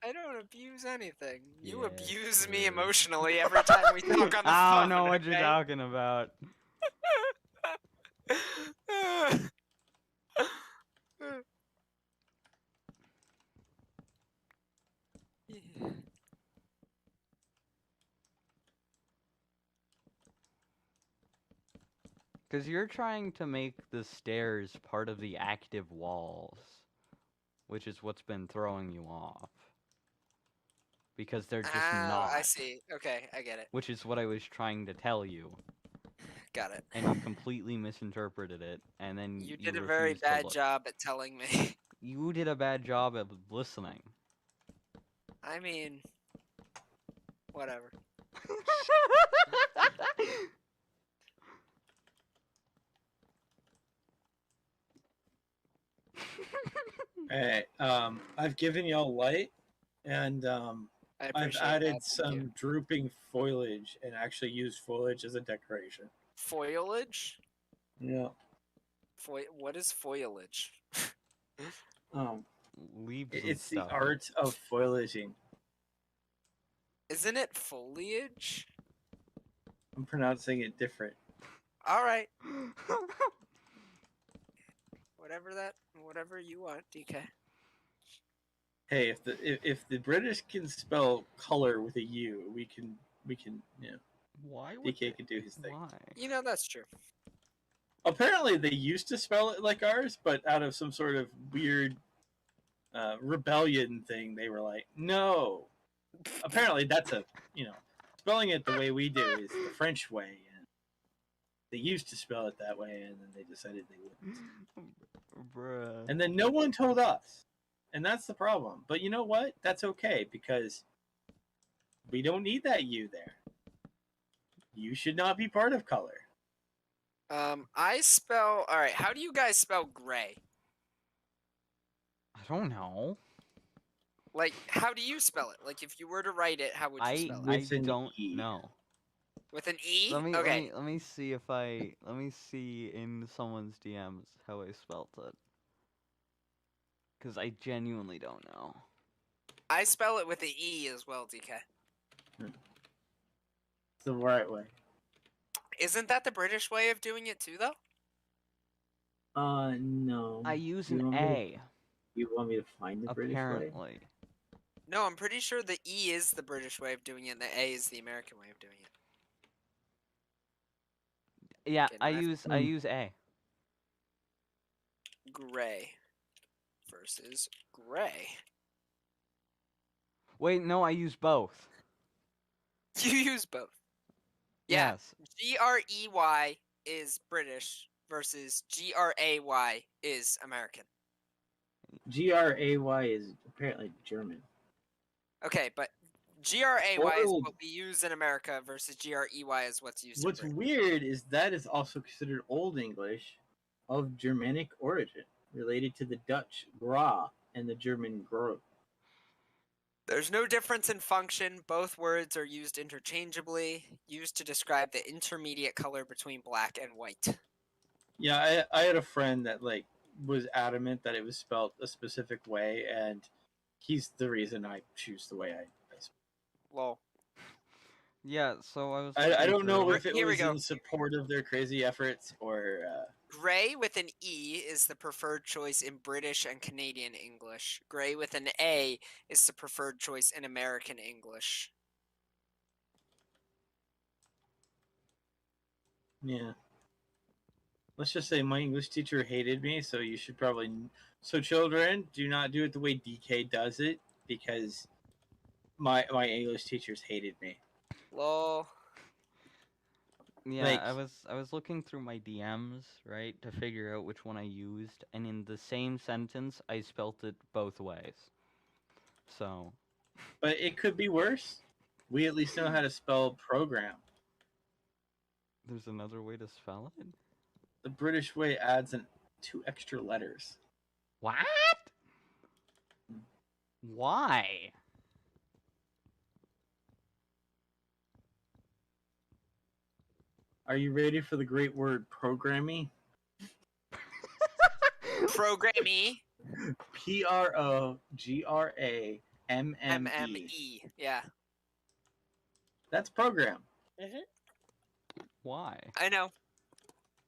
I don't abuse anything. You Yeah, abuse me true. emotionally every time we talk on the phone. I don't know what you're okay? talking about. Because you're trying to make the stairs part of the active walls, which is what's been throwing you off. because they're just Ah, not. I see. Okay, I get it. Which is what I was trying to tell you, Got it. and you completely misinterpreted it, and then You did a refused very to bad look. job at telling me. You did a bad job at listening. I mean, whatever. Alright, I've given y'all light, and I I've appreciate added that. Thank you. some drooping foliage and actually used foliage as a decoration. Foliage? Yeah. What is foliage? Um, Leaves and it's the stuff. art of foliaging. Isn't it foliage? I'm pronouncing it different. All right. Whatever you want, DK. Hey, if the British can spell color with a U, we can yeah. Why would DK can do his thing. Why? You know that's true. Apparently, they used to spell it like ours, but out of some sort of weird rebellion thing, they were like, no. Apparently, that's spelling it the way we do is the French way, and they used to spell it that way, and then they decided they wouldn't. Bruh. And then no one told us, and that's the problem. But you know what? That's okay, because we don't need that U there. You should not be part of color. I spell. All right. How do you guys spell gray? I don't know. Like, how do you spell it? Like, if you were to write it, how would you spell it? With an don't E. know. With an E? Let me Okay. let me see if let me see in someone's DMs how I spelt it. Cause I genuinely don't know. I spell it with an E as well, DK. It's the right way. Isn't that the British way of doing it too, though? No. I use You an want me to- A. You want me to find the British way? Apparently. No, I'm pretty sure the E is the British way of doing it, and the A is the American way of doing it. Yeah, Okay, I nice. use A. Gray versus gray. Wait, no, I use both. You use both. Yeah. Yes. Grey is British versus Gray is American. Gray is apparently German. Okay, but Gray is Oiled. what we use in America versus Grey is what's used What's in Britain. weird is that is also considered Old English of Germanic origin, related to the Dutch gra and the German gro. There's no difference in function. Both words are used interchangeably, used to describe the intermediate color between black and white. Yeah, I had a friend that was adamant that it was spelled a specific way, and he's the reason I choose the way I spell. Lol. Yeah, so I was I looking don't know through- if it Here we was go. in support of their crazy efforts or Gray with an E is the preferred choice in British and Canadian English. Gray with an A is the preferred choice in American English. yeah. Let's just say my English teacher hated me, so you should probably. So children, do not do it the way DK does it, because my English teachers hated me. Lol. Yeah, Like- I was looking through my DMs, right, to figure out which one I used, and in the same sentence I spelt it both ways. So, But it could be worse. We at least know how to spell program. there's another way to spell it? The British way adds 2 extra letters. What? Why? Are you ready for the great word programming? Programmy. PROGRAMME. MME. Yeah. That's program. Why? I know.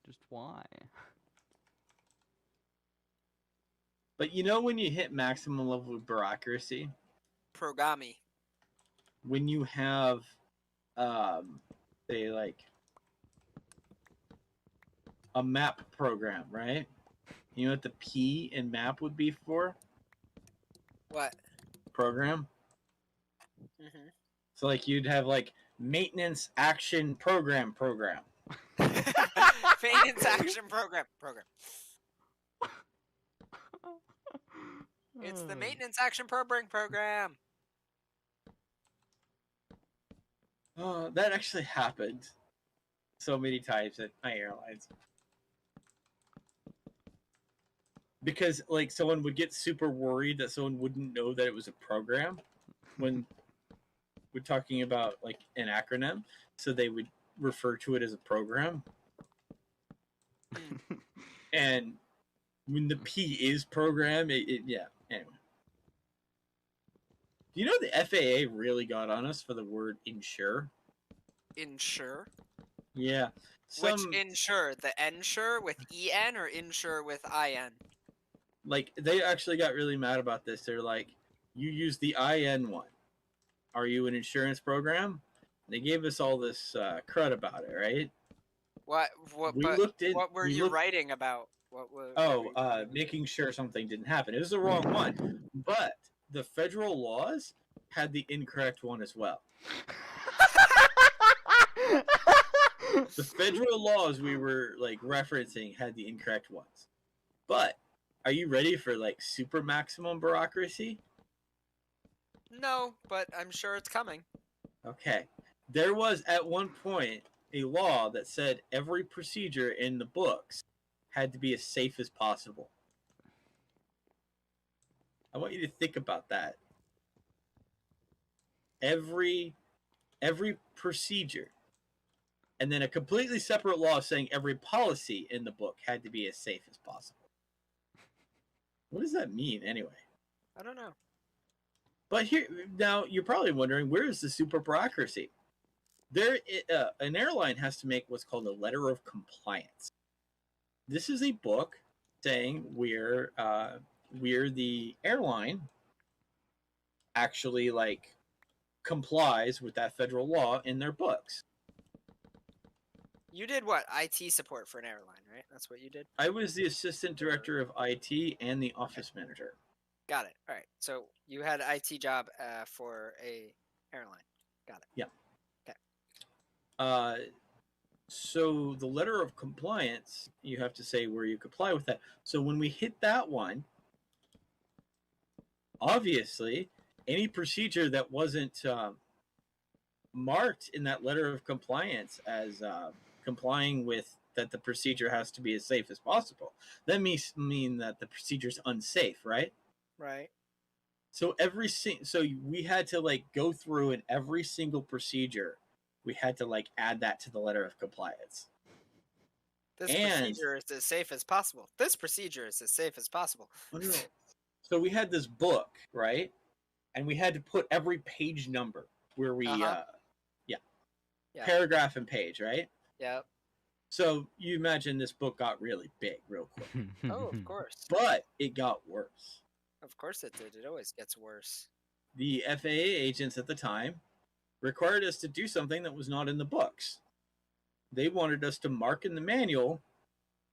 Just why? But you know when you hit maximum level of bureaucracy? Programi. When you have, say, a map program, right? You know what the P in map would be for? What? Program? Mm-hmm. So like you'd have like maintenance action program. Maintenance action program. It's the maintenance action program. Oh, that actually happened so many times at my airlines. Because like someone would get super worried that someone wouldn't know that it was a program when we're talking about like an acronym, so they would refer to it as a program. And when the P is program, yeah. Anyway, do you know the FAA really got on us for the word insure? Insure? Yeah. Which insure? The ensure with EN or insure with IN? Like they actually got really mad about this. They're like, you use the IN one. Are you an insurance program? They gave us all this crud about it, right? What were you writing about? Making sure something didn't happen. It was the wrong one. But the federal laws had the incorrect one as well. The federal laws we were like referencing had the incorrect ones. But are you ready for like super maximum bureaucracy? No, but I'm sure it's coming. Okay. There was at one point a law that said every procedure in the books had to be as safe as possible. I want you to think about that. Every procedure, and then a completely separate law saying every policy in the book had to be as safe as possible. What does that mean anyway? I don't know. But here now, you're probably wondering, where is the super bureaucracy? There, an airline has to make what's called a letter of compliance. This is a book saying we're the airline actually like complies with that federal law in their books. You did what? IT support for an airline, right? That's what you did? I was the assistant director of IT and the office manager. Got it. All right. So you had an IT job for a airline. Got it. Yeah. Okay. So the letter of compliance, you have to say where you comply with that. So when we hit that one, obviously, any procedure that wasn't marked in that letter of compliance as complying with that the procedure has to be as safe as possible, that mean that the procedure is unsafe, right? Right. So so we had to like go through in every single procedure. We had to like add that to the letter of compliance. This procedure is as safe as possible. This procedure is as safe as possible. Oh, no. So we had this book, right? And we had to put every page number where we, Yeah. paragraph and page, right? Yep. So you imagine this book got really big real quick. Oh, of course. But it got worse. Of course it did. It always gets worse. The FAA agents at the time required us to do something that was not in the books. They wanted us to mark in the manual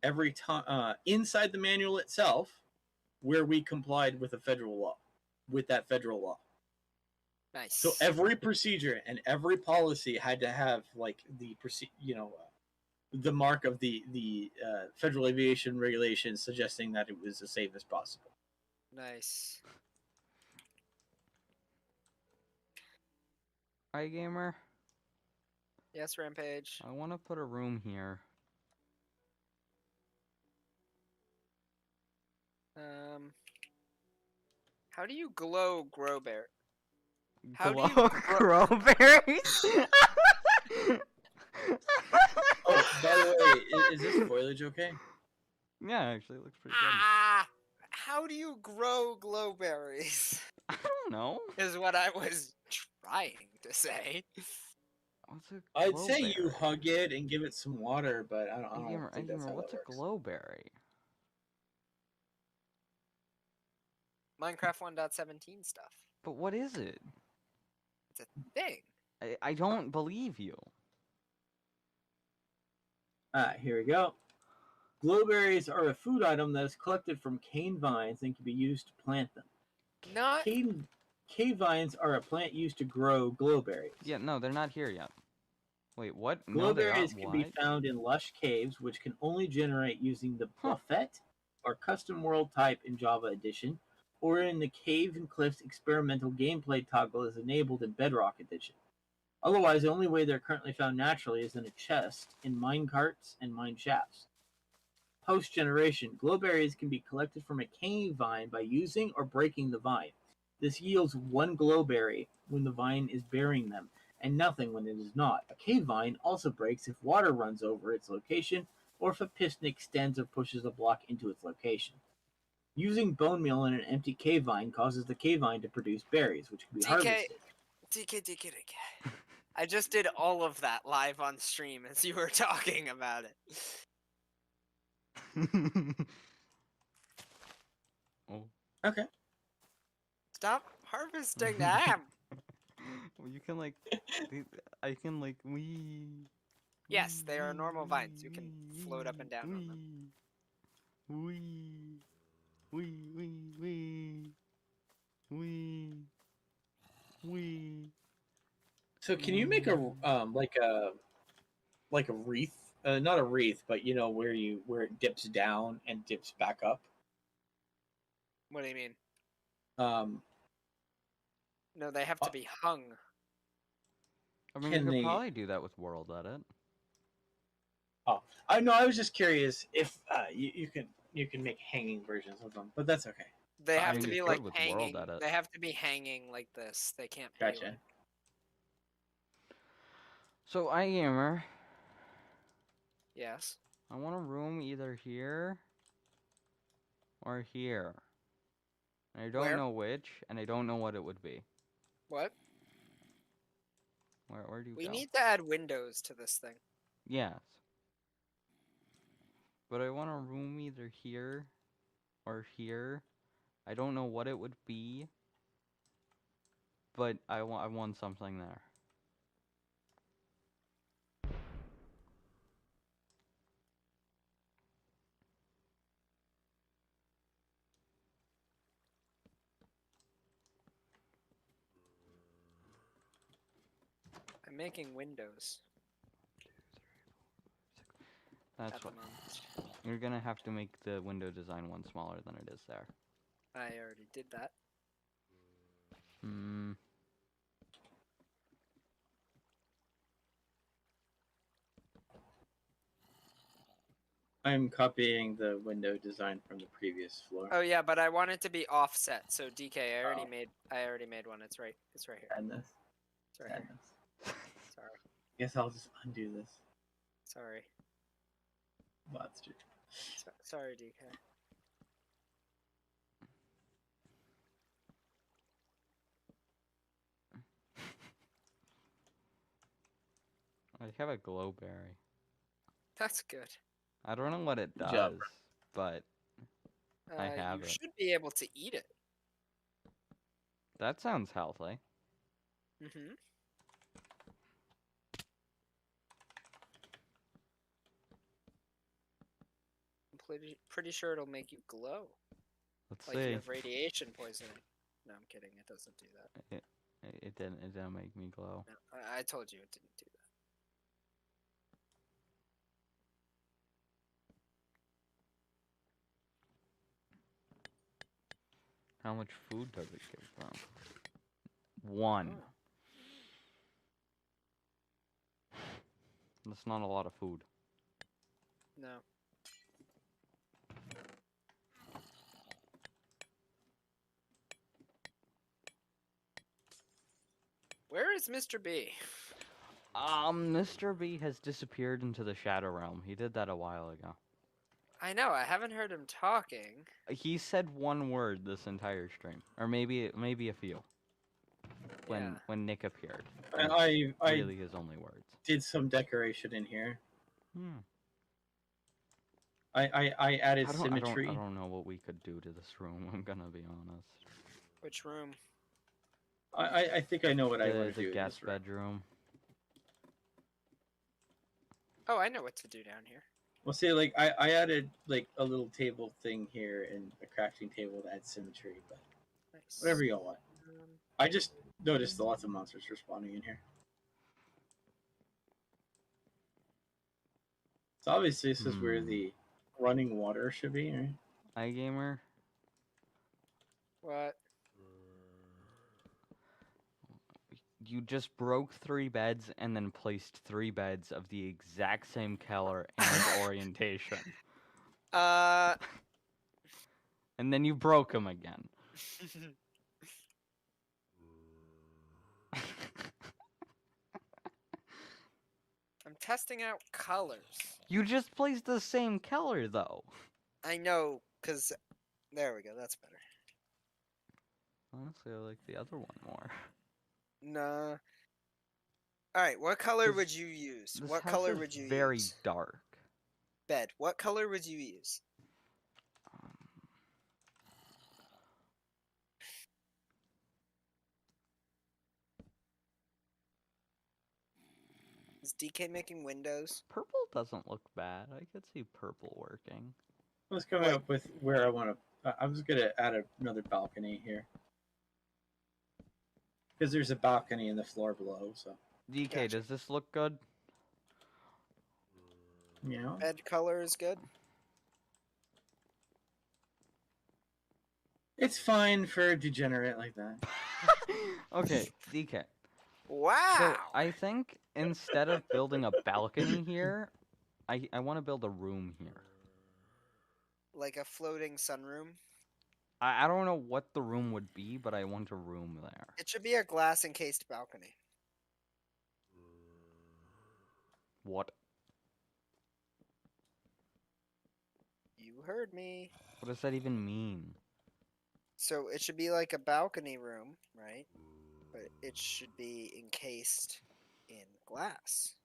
every time inside the manual itself where we complied with a federal law, with that federal law. Nice. So every procedure and every policy had to have like the the mark of the Federal Aviation Regulations suggesting that it was as safe as possible. Nice. Hi, gamer. Yes, Rampage. I want to put a room here. How do you grow bear? Grow berries? Oh, by the way, is this foliage okay? Yeah, actually, it looks pretty good. How do you grow glowberries? I don't know. Is what I was trying to say. What's a I'd say glowberry? you hug it and give it some water, but I don't Gamer, think that's how what's that a works. glowberry? Minecraft 1.17 stuff. But what is it? It's a thing. I don't believe you. Here we go. Glowberries are a food item that is collected from cane vines and can be used to plant them. Not Cane cave vines are a plant used to grow glowberries. Yeah, no, they're not here yet. Wait, what? No, they are. Glowberries can be What? found in lush caves, which can only generate using the Huh. buffet or custom world type in Java Edition, or in the Cave and Cliffs experimental gameplay toggle is enabled in Bedrock Edition. Otherwise, the only way they're currently found naturally is in a chest, in mine carts, and mine shafts. Post-generation, glowberries can be collected from a cave vine by using or breaking the vine. This yields one glowberry when the vine is bearing them, and nothing when it is not. A cave vine also breaks if water runs over its location, or if a piston extends or pushes a block into its location. Using bone meal in an empty cave vine causes the cave vine to produce berries, which can be DK. harvested. DK. I just did all of that live on stream as you were talking about it. Oh. Okay. Stop harvesting them. Well, you can like, I can like wee. Yes, they are normal vines. You can float up and down on them. Wee. Wee. So can you make a like a wreath? Not a wreath, but you know where it dips down and dips back up. What do you mean? Um, No, they have to be hung. I mean, Can you could they- probably do that with World Edit. I know. I was just curious if you can make hanging versions of them, but that's okay. They I have mean, to you be could like with hanging. World Edit. They have to be hanging like this. They can't be Gotcha. like... So, iGamer, Yes. I want a room either here or here. And I don't Where? know which, and I don't know what it would be. What? Where do you We go? need to add windows to this thing. Yes. But I want a room either here or here. I don't know what it would be, but I want something there. I'm making windows That's at the what. moment. You're gonna have to make the window design one smaller than it is there. I already did that. Hmm. I'm copying the window design from the previous floor. Oh yeah, but I want it to be offset. So DK, I already Oh. made one. It's right here. Sadness. It's right here. Sadness. Sorry. Guess I'll just undo this. Sorry. Monster. Sorry, DK. I have a glowberry. That's good. I don't know what it Good does, job. but I have you it. should be able to eat it. that sounds healthy. Mm-hmm. I'm pretty sure it'll make you glow. Let's Like you see. have radiation poisoning. No, I'm kidding. It doesn't do that. It didn't make me glow. No, I told you it didn't do that. How much food does it give them? 1. Oh. That's not a lot of food. No. Where is Mr. B? Mr. B has disappeared into the Shadow Realm. He did that a while ago. I know. I haven't heard him talking. He said one word this entire stream, or maybe a few. When Nick appeared. I Really his only words. did some decoration in here. Hmm. I added I symmetry. don't know what we could do to this room. I'm gonna be honest. Which room? I think I know what I want to The do. in guest this room. bedroom. Oh, I know what to do down here. Well, see, like I added like a little table thing here and a crafting table to add symmetry, but Nice. whatever y'all want. I just noticed lots of monsters respawning in here. So obviously this is where the running water should be, right? iGamer, What? you just broke 3 beds and then placed 3 beds of the exact same color and orientation. Uh. And then you broke them again. I'm testing out colors. You just placed the same color, though. I know, cause there we go. That's better. Honestly, I like the other one more. Nah. All right. What color This- would you use? This What house color is would you very use? dark. Bed. What color would you use? Um, Is DK making windows? purple doesn't look bad. I could see purple working. Let's come Like- up with where I want to. I'm just gonna add another balcony here because there's a balcony in the floor below. So DK, Gotcha. does this look good? you know, Bed color is good. it's fine for a degenerate like that. Okay, DK. Wow. So I think instead of building a balcony here, I want to build a room here. Like a floating sunroom. I don't know what the room would be, but I want a room there. It should be a glass encased balcony. What? You heard me. What does that even mean? So it should be like a balcony room, right? But it should be encased in glass.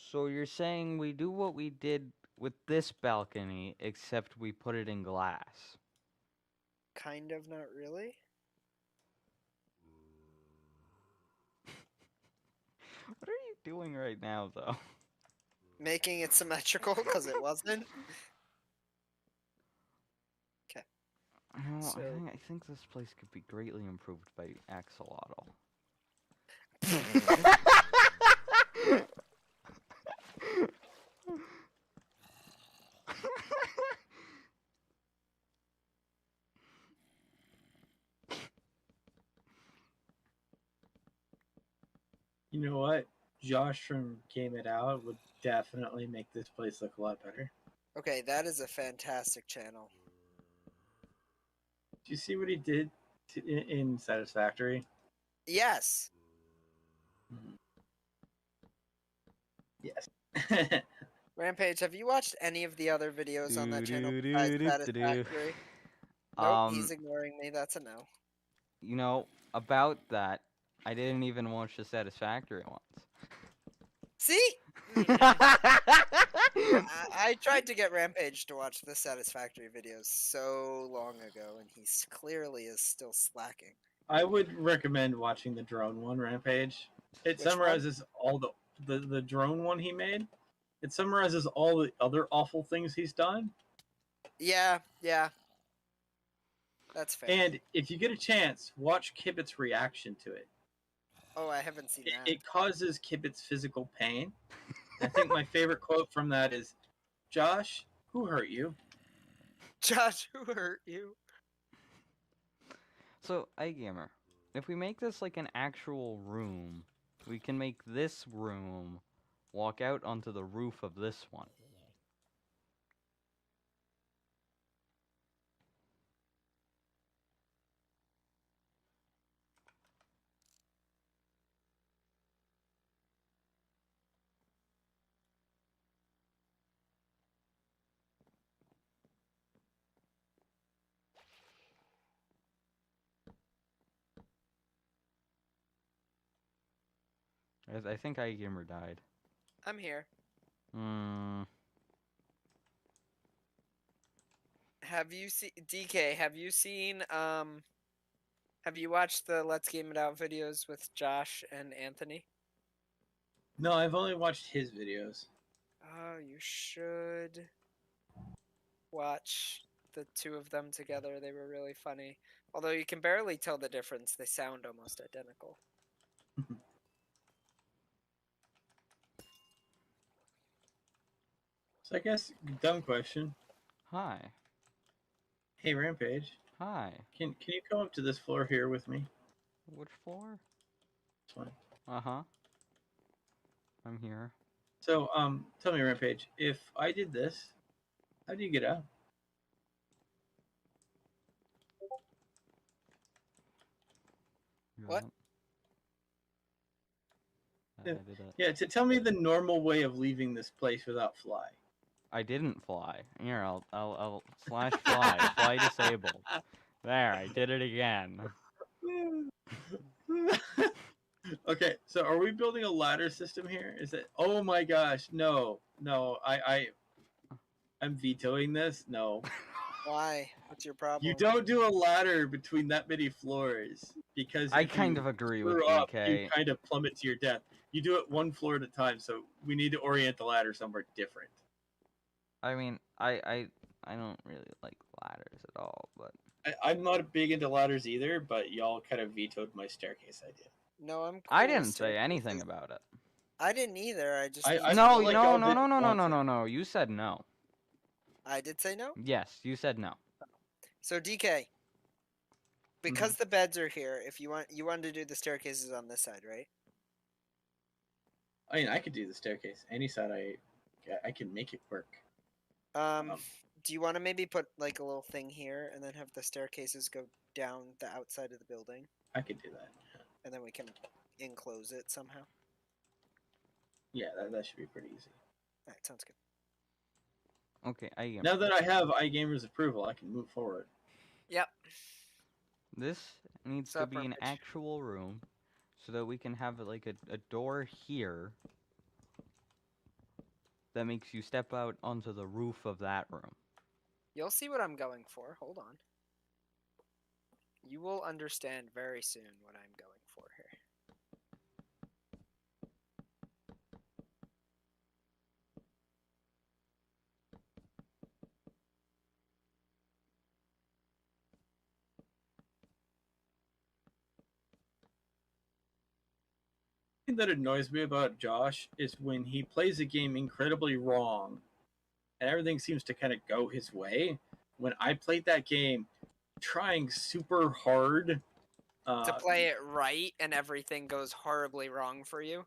So you're saying we do what we did with this balcony, except we put it in glass. Kind of, not really. What are you doing right now, though? Making it symmetrical because it wasn't. No, So- I think this place could be greatly improved by axolotl. You know what? Josh from Game It Out would definitely make this place look a lot better. Okay, that is a fantastic channel. Do you see what he did in Satisfactory? Yes. Yes. Rampage, have you watched any of the other videos on that channel besides Do-do-do-do-do. Satisfactory? Nope, Um, he's ignoring me. That's a no. you know, about that, I didn't even watch the Satisfactory ones. See? I tried to get Rampage to watch the Satisfactory videos so long ago, and he clearly is still slacking. I would recommend watching the drone one, Rampage. It Which one? summarizes all the drone one he made. It summarizes all the other awful things he's done. Yeah. That's fair. And if you get a chance, watch Kibit's reaction to it. Oh, I haven't seen that. It causes Kibit's physical pain. I think my favorite quote from that is, "Josh, who hurt you?" Josh, who hurt you? So, iGamer, if we make this like an actual room, we can make this room walk out onto the roof of this one. I think iGamer died. I'm here. Hmm. Have you seen DK? Have you seen Have you watched the Let's Game It Out videos with Josh and Anthony? No, I've only watched his videos. Oh, you should watch the two of them together. They were really funny. Although you can barely tell the difference. They sound almost identical. So I guess dumb question. Hi. Hey, Rampage, Hi. can you come up to this floor here with me? Which floor? This one. Uh-huh. I'm here. So tell me, Rampage, if I did this, how do you get out? What? I Yeah. did it. Yeah, tell me the normal way of leaving this place without fly. I didn't fly. Here, I'll slash fly. Fly disabled. There, I did it again. Okay, so are we building a ladder system here? Is it? Oh my gosh, no, I'm vetoing this. No, Why? What's your problem? you don't do a ladder between that many floors because I if kind you of agree with screw up, you DK. kind of plummet to your death. You do it one floor at a time, so we need to orient the ladder somewhere different. I mean, I don't really like ladders at all, but I'm not big into ladders either, but y'all kind of vetoed my staircase idea. No, I'm. Cool I with didn't say anything staircases. about it. I didn't either. I just. I need feel No, like no, y'all no, didn't no, no, no, want no, it. no, no. You said no. I did say no. Yes, you said no. So DK, because the beds are here, if you wanted to do the staircases on this side, right? I mean, I could do the staircase any side. I can make it work. Do you want to maybe put like a little thing here and then have the staircases go down the outside of the building, I could do that. and then we can enclose it somehow? Yeah, that should be pretty easy. All right, sounds good. Okay, Now that I have iGamer's approval, I can move forward. Yep. This needs So to be an perfect. actual room, so that we can have like a door here that makes you step out onto the roof of that room. You'll see what I'm going for. Hold on. You will understand very soon what I'm going for here. The thing that annoys me about Josh is when he plays a game incredibly wrong, and everything seems to kind of go his way. When I played that game, trying super hard To play it right and everything goes horribly wrong for you.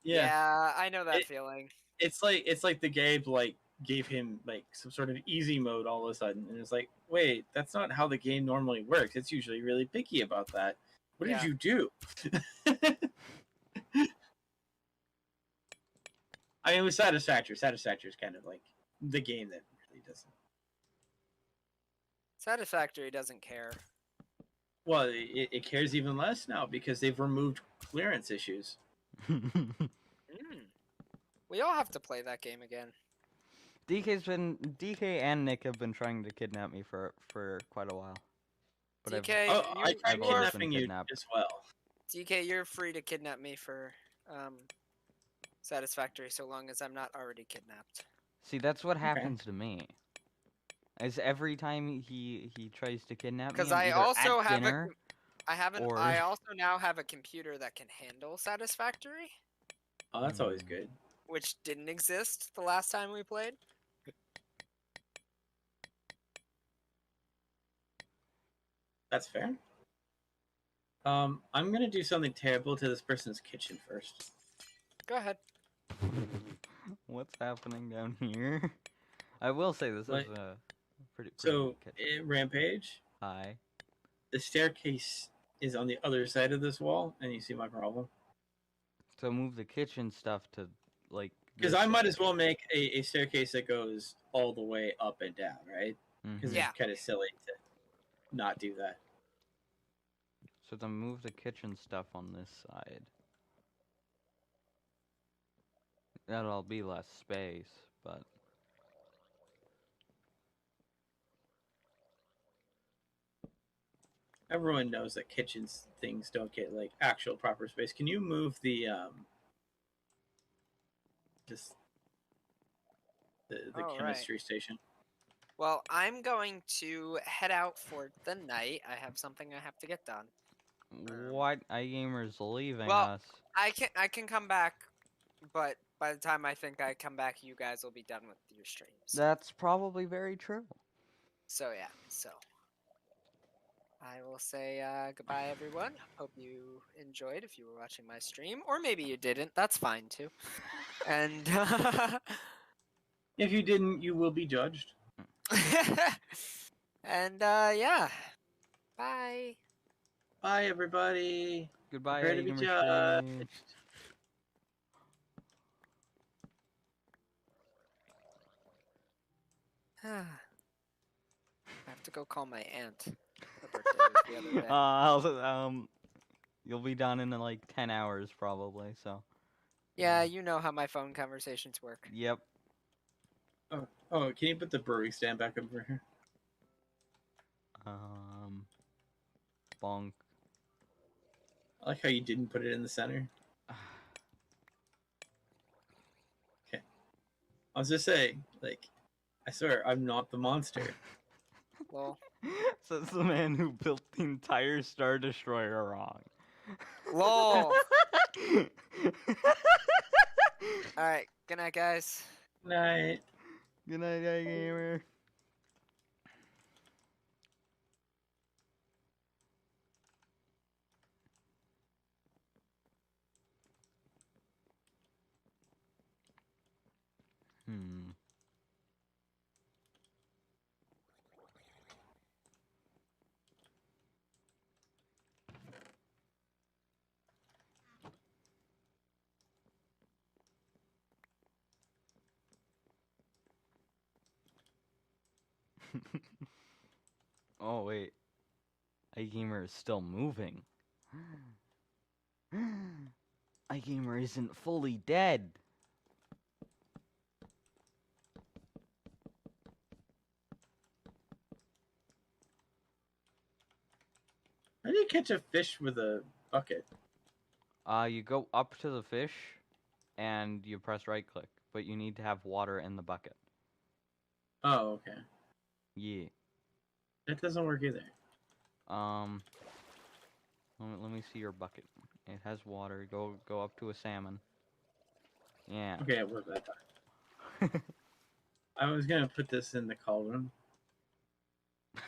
yeah, Yeah, I know that feeling. it's like the game like gave him like some sort of easy mode all of a sudden, and it's like, wait, that's not how the game normally works. It's usually really picky about that. What Yeah. did you do? I mean, with Satisfactory is kind of like the game that really doesn't. Satisfactory doesn't care. Well, it cares even less now because they've removed clearance issues. We all have to play that game again. DK and Nick have been trying to kidnap me for quite a while. But DK, Oh, I you tried I've always kidnapping been you kidnapped. as well. DK, you're free to kidnap me for Satisfactory so long as I'm not already kidnapped. See, that's what happens to me. Is every time he tries to kidnap me, Because I'm I either also at have dinner, or I also now have a computer that can handle Satisfactory, Oh, that's always good. which didn't exist the last time we played. That's fair. I'm gonna do something terrible to this person's kitchen first. Go ahead. What's happening down here? I will say this What? is a pretty So, good kitchen. Rampage, Hi. the staircase is on the other side of this wall, and you see my problem. So move the kitchen stuff to like. Because this I might as area. well make a staircase that goes all the way up and down, right? Because Mhm. Yeah. it's kind of silly to not do that. So then move the kitchen stuff on this side. That'll be less space, but Everyone knows that kitchens things don't get like actual proper space. Can you move the just the Oh, right. chemistry station? Well, I'm going to head out for the night. I have something I have to get done. What? iGamer's leaving Well, us. I can come back, but by the time I think I come back, you guys will be done with your streams. That's probably very true. So yeah, so I will say goodbye, everyone. Hope you enjoyed if you were watching my stream, or maybe you didn't. That's fine too. And If you didn't, you will be judged. and yeah, bye. Bye, everybody. Goodbye, Prepare to be iGamer judged. stream. I have to go call my aunt. Her birthday was the other day. You'll be done in like 10 hours probably. So. Yeah, you know how my phone conversations work. Yep. Oh, can you put the brewing stand back over here? Bonk. I like how you didn't put it in the center. Okay. I was just saying, like, I swear, I'm not the monster. Lol. Says the man who built the entire Star Destroyer wrong. Lol. Alright, good night, guys. Night. Good night, iGamer. Hmm. Oh wait, iGamer is still moving. iGamer isn't fully dead. How do you catch a fish with a bucket? You go up to the fish, and you press right click, but you need to have water in the bucket. Oh, okay. Yeah. That doesn't work either. Let me see your bucket. It has water. Go up to a salmon. Yeah. Okay, it worked that time. I was gonna put this in the cauldron. I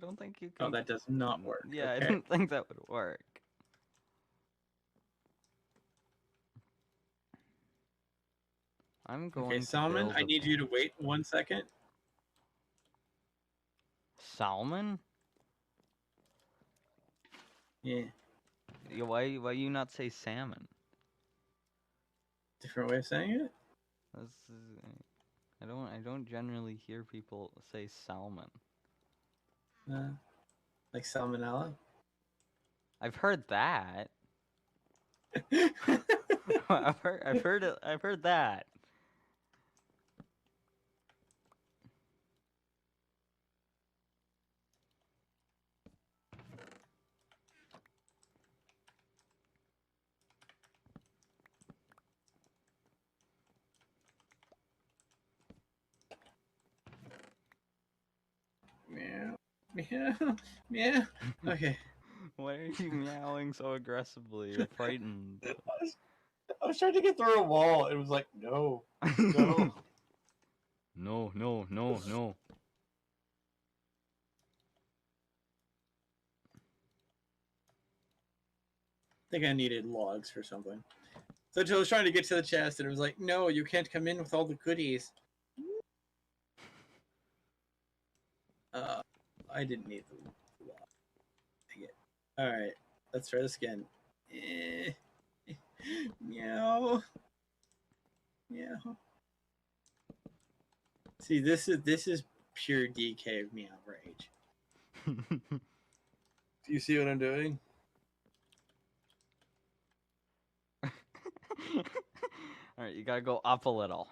don't think you can. Oh, that does not work. Yeah, okay. I didn't think that would work. I'm going Okay, to Salmon, build I a need you to wait 1 second. Salmon? Yeah, Yeah, why you not say salmon? different way of saying it. I don't generally hear people say salmon. Like salmonella. I've heard that. I've heard it. I've heard that. Meow, meow, meow. Okay. Why are you meowing so aggressively? You're frightened. I was trying to get through a wall. It was like, no, no. No, no, no, no. I think I needed logs for something. So Jill was trying to get to the chest, and it was like, no, you can't come in with all the goodies. I didn't need the log. Dang it. All right, let's try this again. Meow. Meow. See, this is pure DK of meow rage. Do you see what I'm doing? Alright, you gotta go up a little.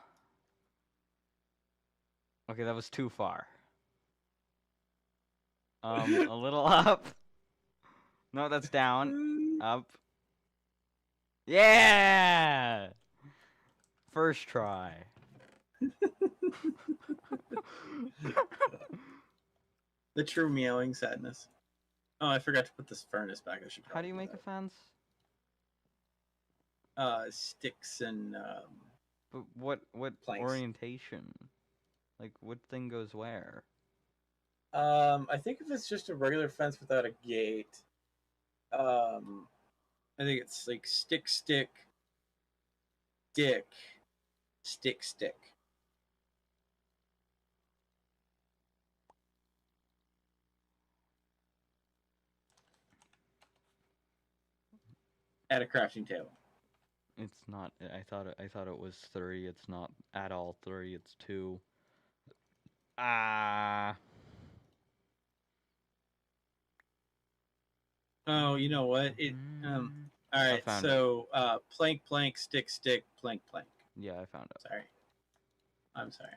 Okay, that was too far. A little up. No, that's down. Up. Yeah! First try. The true meowing sadness. Oh, I forgot to put this furnace back. I should How probably do you make a that. fence? Sticks and But what planks. orientation? Like what thing goes where? I think if it's just a regular fence without a gate, I think it's like stick, stick, dick, stick, stick. At a crafting table. It's not. I thought it was 3. It's not at all 3. It's 2. Ah. Oh, you know what? All I right. found So plank, plank, stick, stick, plank, plank. Yeah, I found it. Sorry. I'm sorry.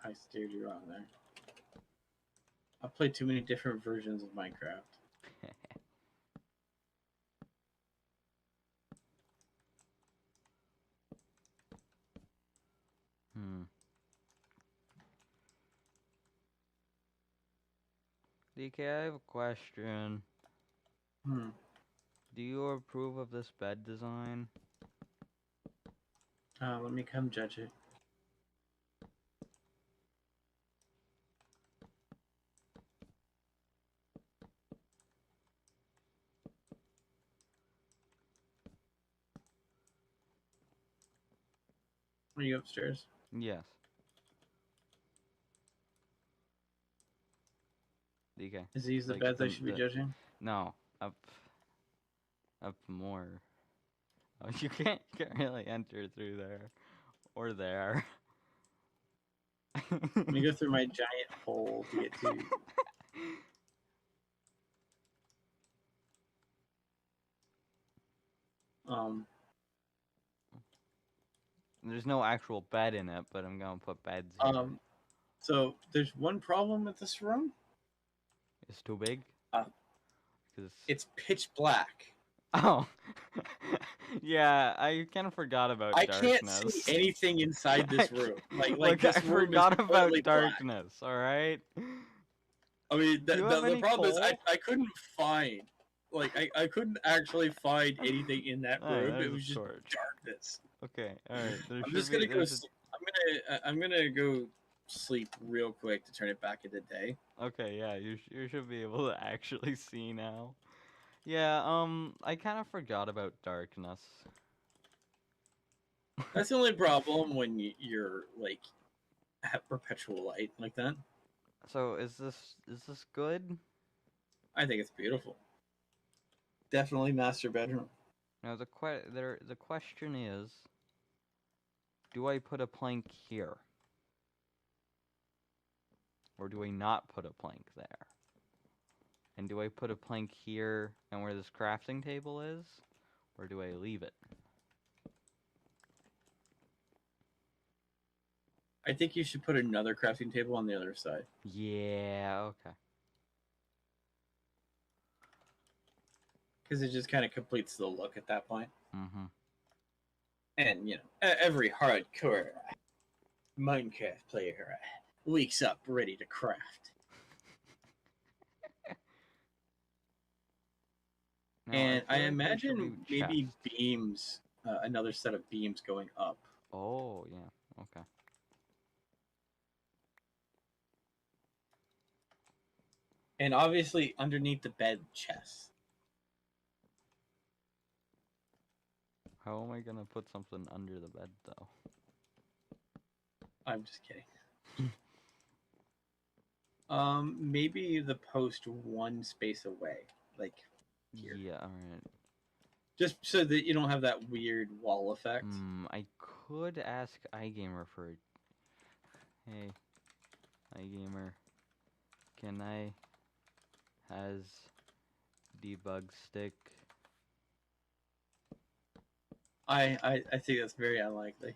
I steered you wrong there. I've played too many different versions of Minecraft. DK, I have a question. Hmm. Do you approve of this bed design? Let me come judge it. Are you upstairs? Yes. DK. Is these the Like beds I should be judging? No, up more. Oh, you can't really enter through there or there. Let me go through my giant hole to get to. There's no actual bed in it, but I'm gonna put beds here. So there's one problem with this room. It's too big. Cause it's pitch black. Oh, yeah. I kind of forgot about I darkness. can't see anything inside this room. Like I this room forgot is about totally darkness. All right. I mean, Do you have the any problem is coal? I couldn't find, like, I couldn't actually find anything in that room. That It is was just torch. darkness. Okay. All right. There I'm should just be. gonna go. I'm gonna go sleep real quick to turn it back into day. Okay. Yeah. You should be able to actually see now. Yeah. I kind of forgot about darkness. That's the only problem when you're like have perpetual light like that. So is this good? I think it's beautiful. Definitely master bedroom. Now the question is, do I put a plank here? Or do I not put a plank there? And do I put a plank here and where this crafting table is? Or do I leave it? I think you should put another crafting table on the other side. Yeah, okay. Because it just kind of completes the look at that point. Mm-hmm. And, you know, every hardcore Minecraft player wakes up ready to craft. Now, And I feel like there should imagine be maybe chests. beams, another set of beams going up. Oh, yeah, okay. And obviously underneath the bed chest. How am I gonna put something under the bed, though? I'm just kidding. Maybe the post one space away, like here. Yeah, alright. Just so that you don't have that weird wall effect. I could ask iGamer for... Hey, iGamer, can I has debug stick? I think that's very unlikely.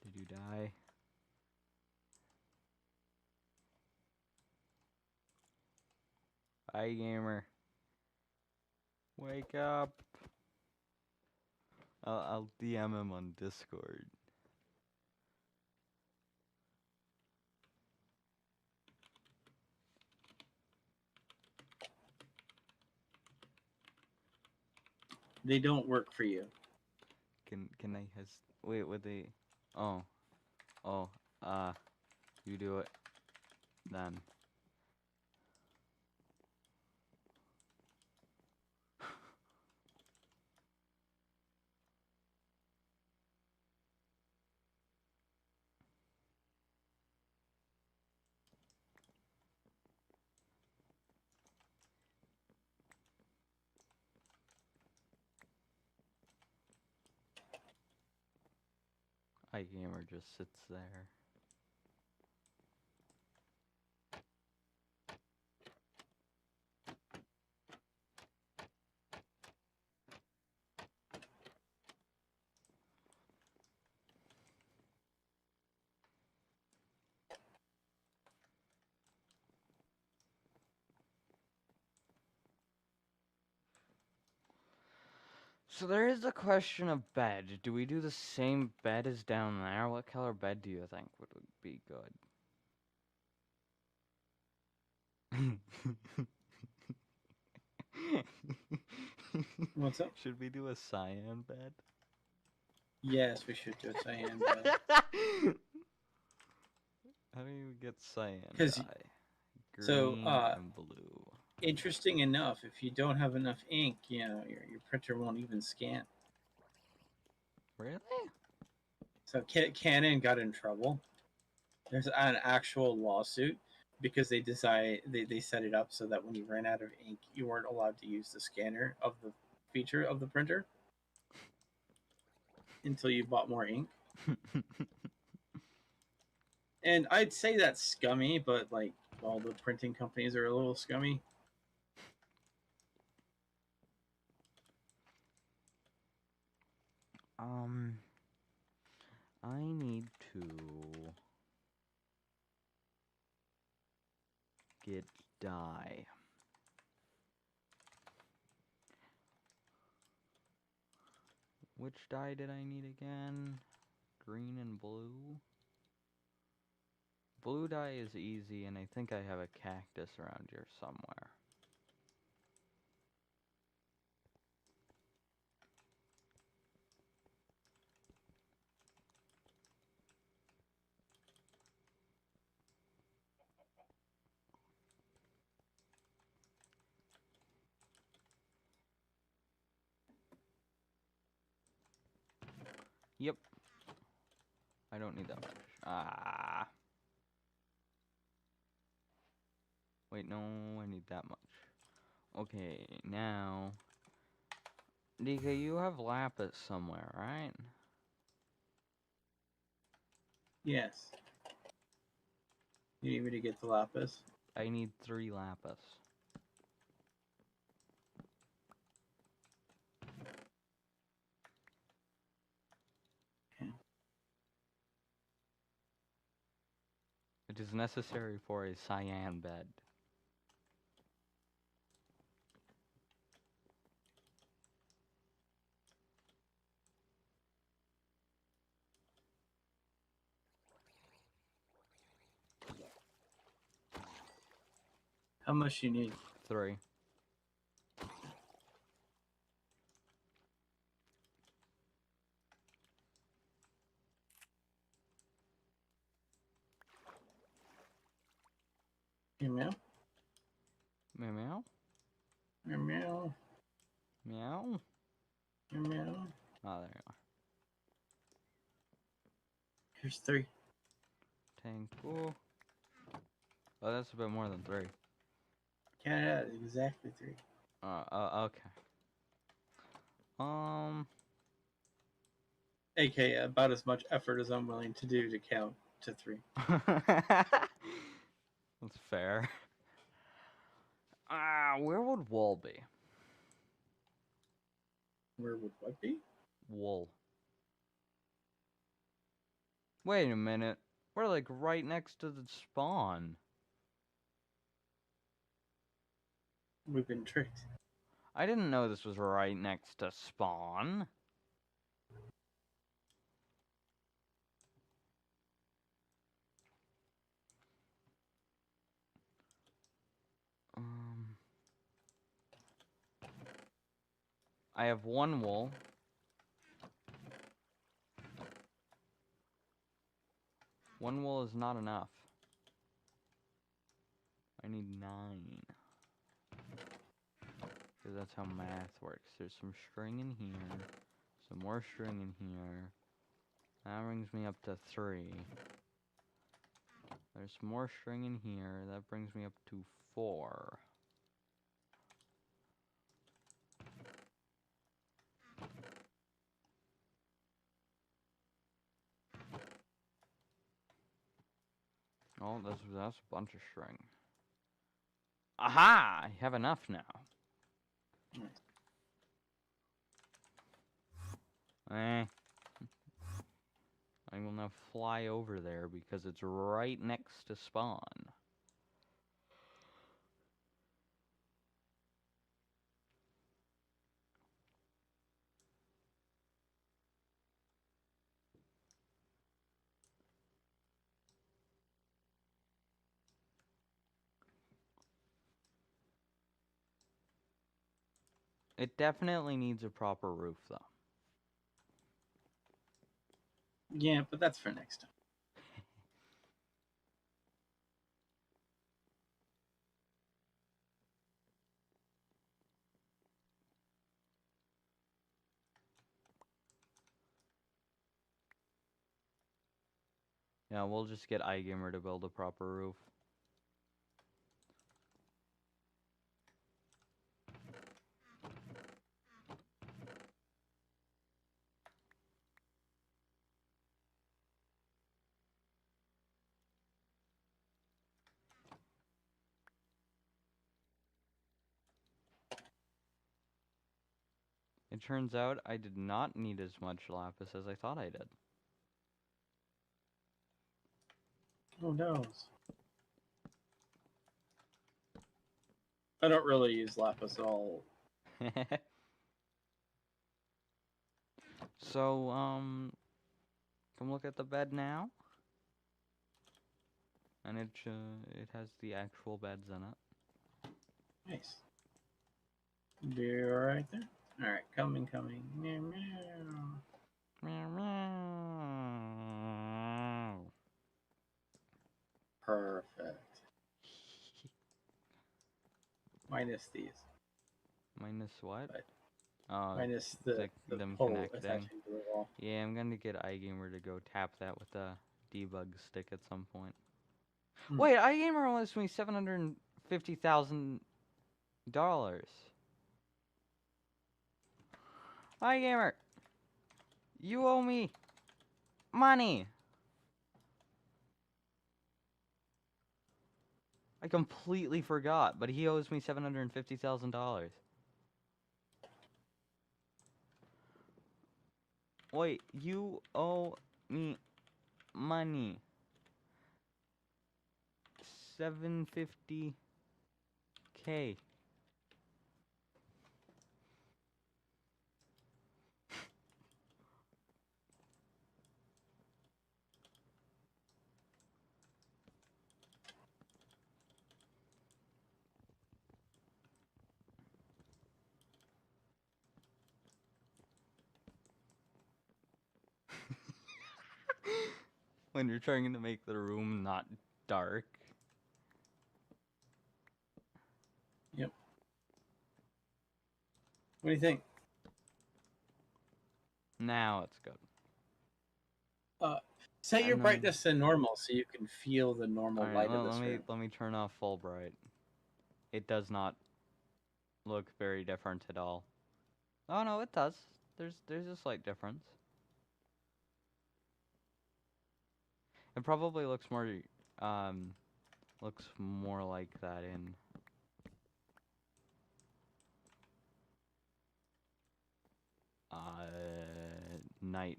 Did you die? iGamer. Wake up. I'll DM him on Discord. They don't work for you. Can I wait, would they? Oh, you do it then. iGamer just sits there. So there is a question of bed. Do we do the same bed as down there? What color bed do you think would be good? What's up? Should we do a cyan bed? Yes, we should do a cyan bed. How do you get cyan 'Cause dye? Green so, and blue. Interesting enough, if you don't have enough ink, your printer won't even scan. Really? So Canon got in trouble. There's an actual lawsuit because they set it up so that when you ran out of ink, you weren't allowed to use the scanner of the feature of the printer until you bought more ink. And I'd say that's scummy, but like all the printing companies are a little scummy. I need to get dye. Which dye did I need again? Green and blue? Blue dye is easy, and I think I have a cactus around here somewhere. Yep. I don't need that much. Ah. Wait, no, I need that much. Okay, now... DK, you have lapis somewhere, right? Yes. You need me to get the lapis? I need 3 lapis. Okay. It is necessary for a cyan bed. How much you need? 3. Meow Meow meow? meow meow Meow? meow meow. Oh, there you are. Here's 3. Tanku. Oh, that's a bit more than 3. Yeah, exactly 3. Okay. AK, about as much effort as I'm willing to do to count to 3. That's fair. Where would wool be? Where would what be? Wool. Wait a minute. We're like right next to the spawn. We've been tricked. I didn't know this was right next to spawn. I have one wool. One wool is not enough. I need 9. Because that's how math works. There's some string in here. Some more string in here. That brings me up to 3. There's more string in here. That brings me up to 4. Oh, that's a bunch of string. Aha! I have enough now. Eh. I will now fly over there because it's right next to spawn. It definitely needs a proper roof, though. Yeah, but that's for next time. Yeah, we'll just get iGamer to build a proper roof. It turns out I did not need as much lapis as I thought I did. Who knows? I don't really use lapis at all. So, come look at the bed now. And it has the actual beds in it. Nice. Be right there. All right, coming. Meow, meow. Meow, meow. Perfect. Minus these. Minus what? Right. Oh, Minus the them pole connecting. attaching to the wall. Yeah, I'm gonna get iGamer to go tap that with a debug stick at some point. Hmm. Wait, iGamer owes me $750,000. iGamer, you owe me money. I completely forgot, but he owes me $750,000. Wait, you owe me money. 750K. When you're trying to make the room not dark. Yep. What do you think? Now it's good. Set your And then- brightness to normal so you can feel the normal Alright, light of this room. let me turn off full bright. It does not look very different at all. Oh no, it does. There's a slight difference. It probably looks more like that in night.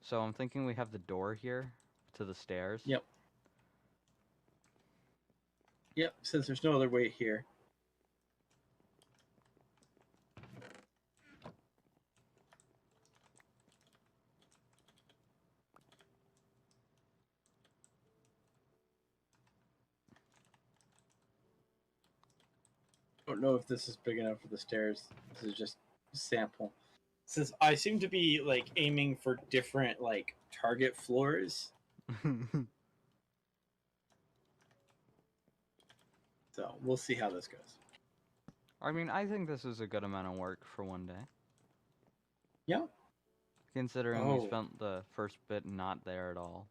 So I'm thinking we have the door here to the stairs. Yep. Yep, since there's no other way here. don't know if this is big enough for the stairs. This is just a sample. Since I seem to be like aiming for different like target floors, so we'll see how this goes. I mean, I think this is a good amount of work for one day. Yeah. Considering we Oh. spent the first bit not there at all.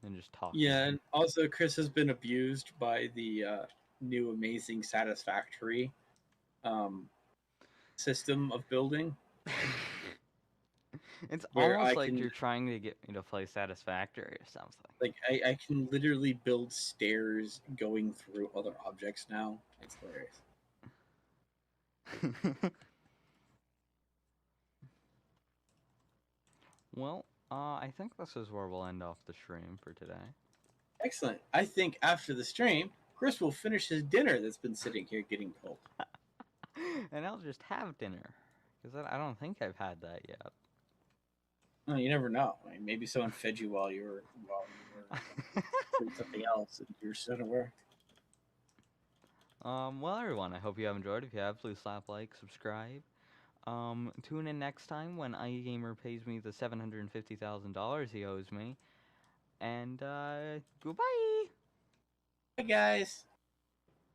And just talking. Yeah, and also Chris has been abused by the new amazing satisfactory system of building. It's Where almost I like can you're trying to get me to play Satisfactory or something. like I can literally build stairs going through other objects now. It's hilarious. Well, I think this is where we'll end off the stream for today. Excellent. I think after the stream, Chris will finish his dinner that's been sitting here getting cold. And I'll just have dinner. Because I don't think I've had that yet. No, you never know. I mean, maybe someone fed you while you were doing something else and you're just unaware. Well, everyone, I hope you have enjoyed. If you have, please slap like, subscribe. Tune in next time when iGamer pays me the $750,000 he owes me. And, goodbye! Bye, guys.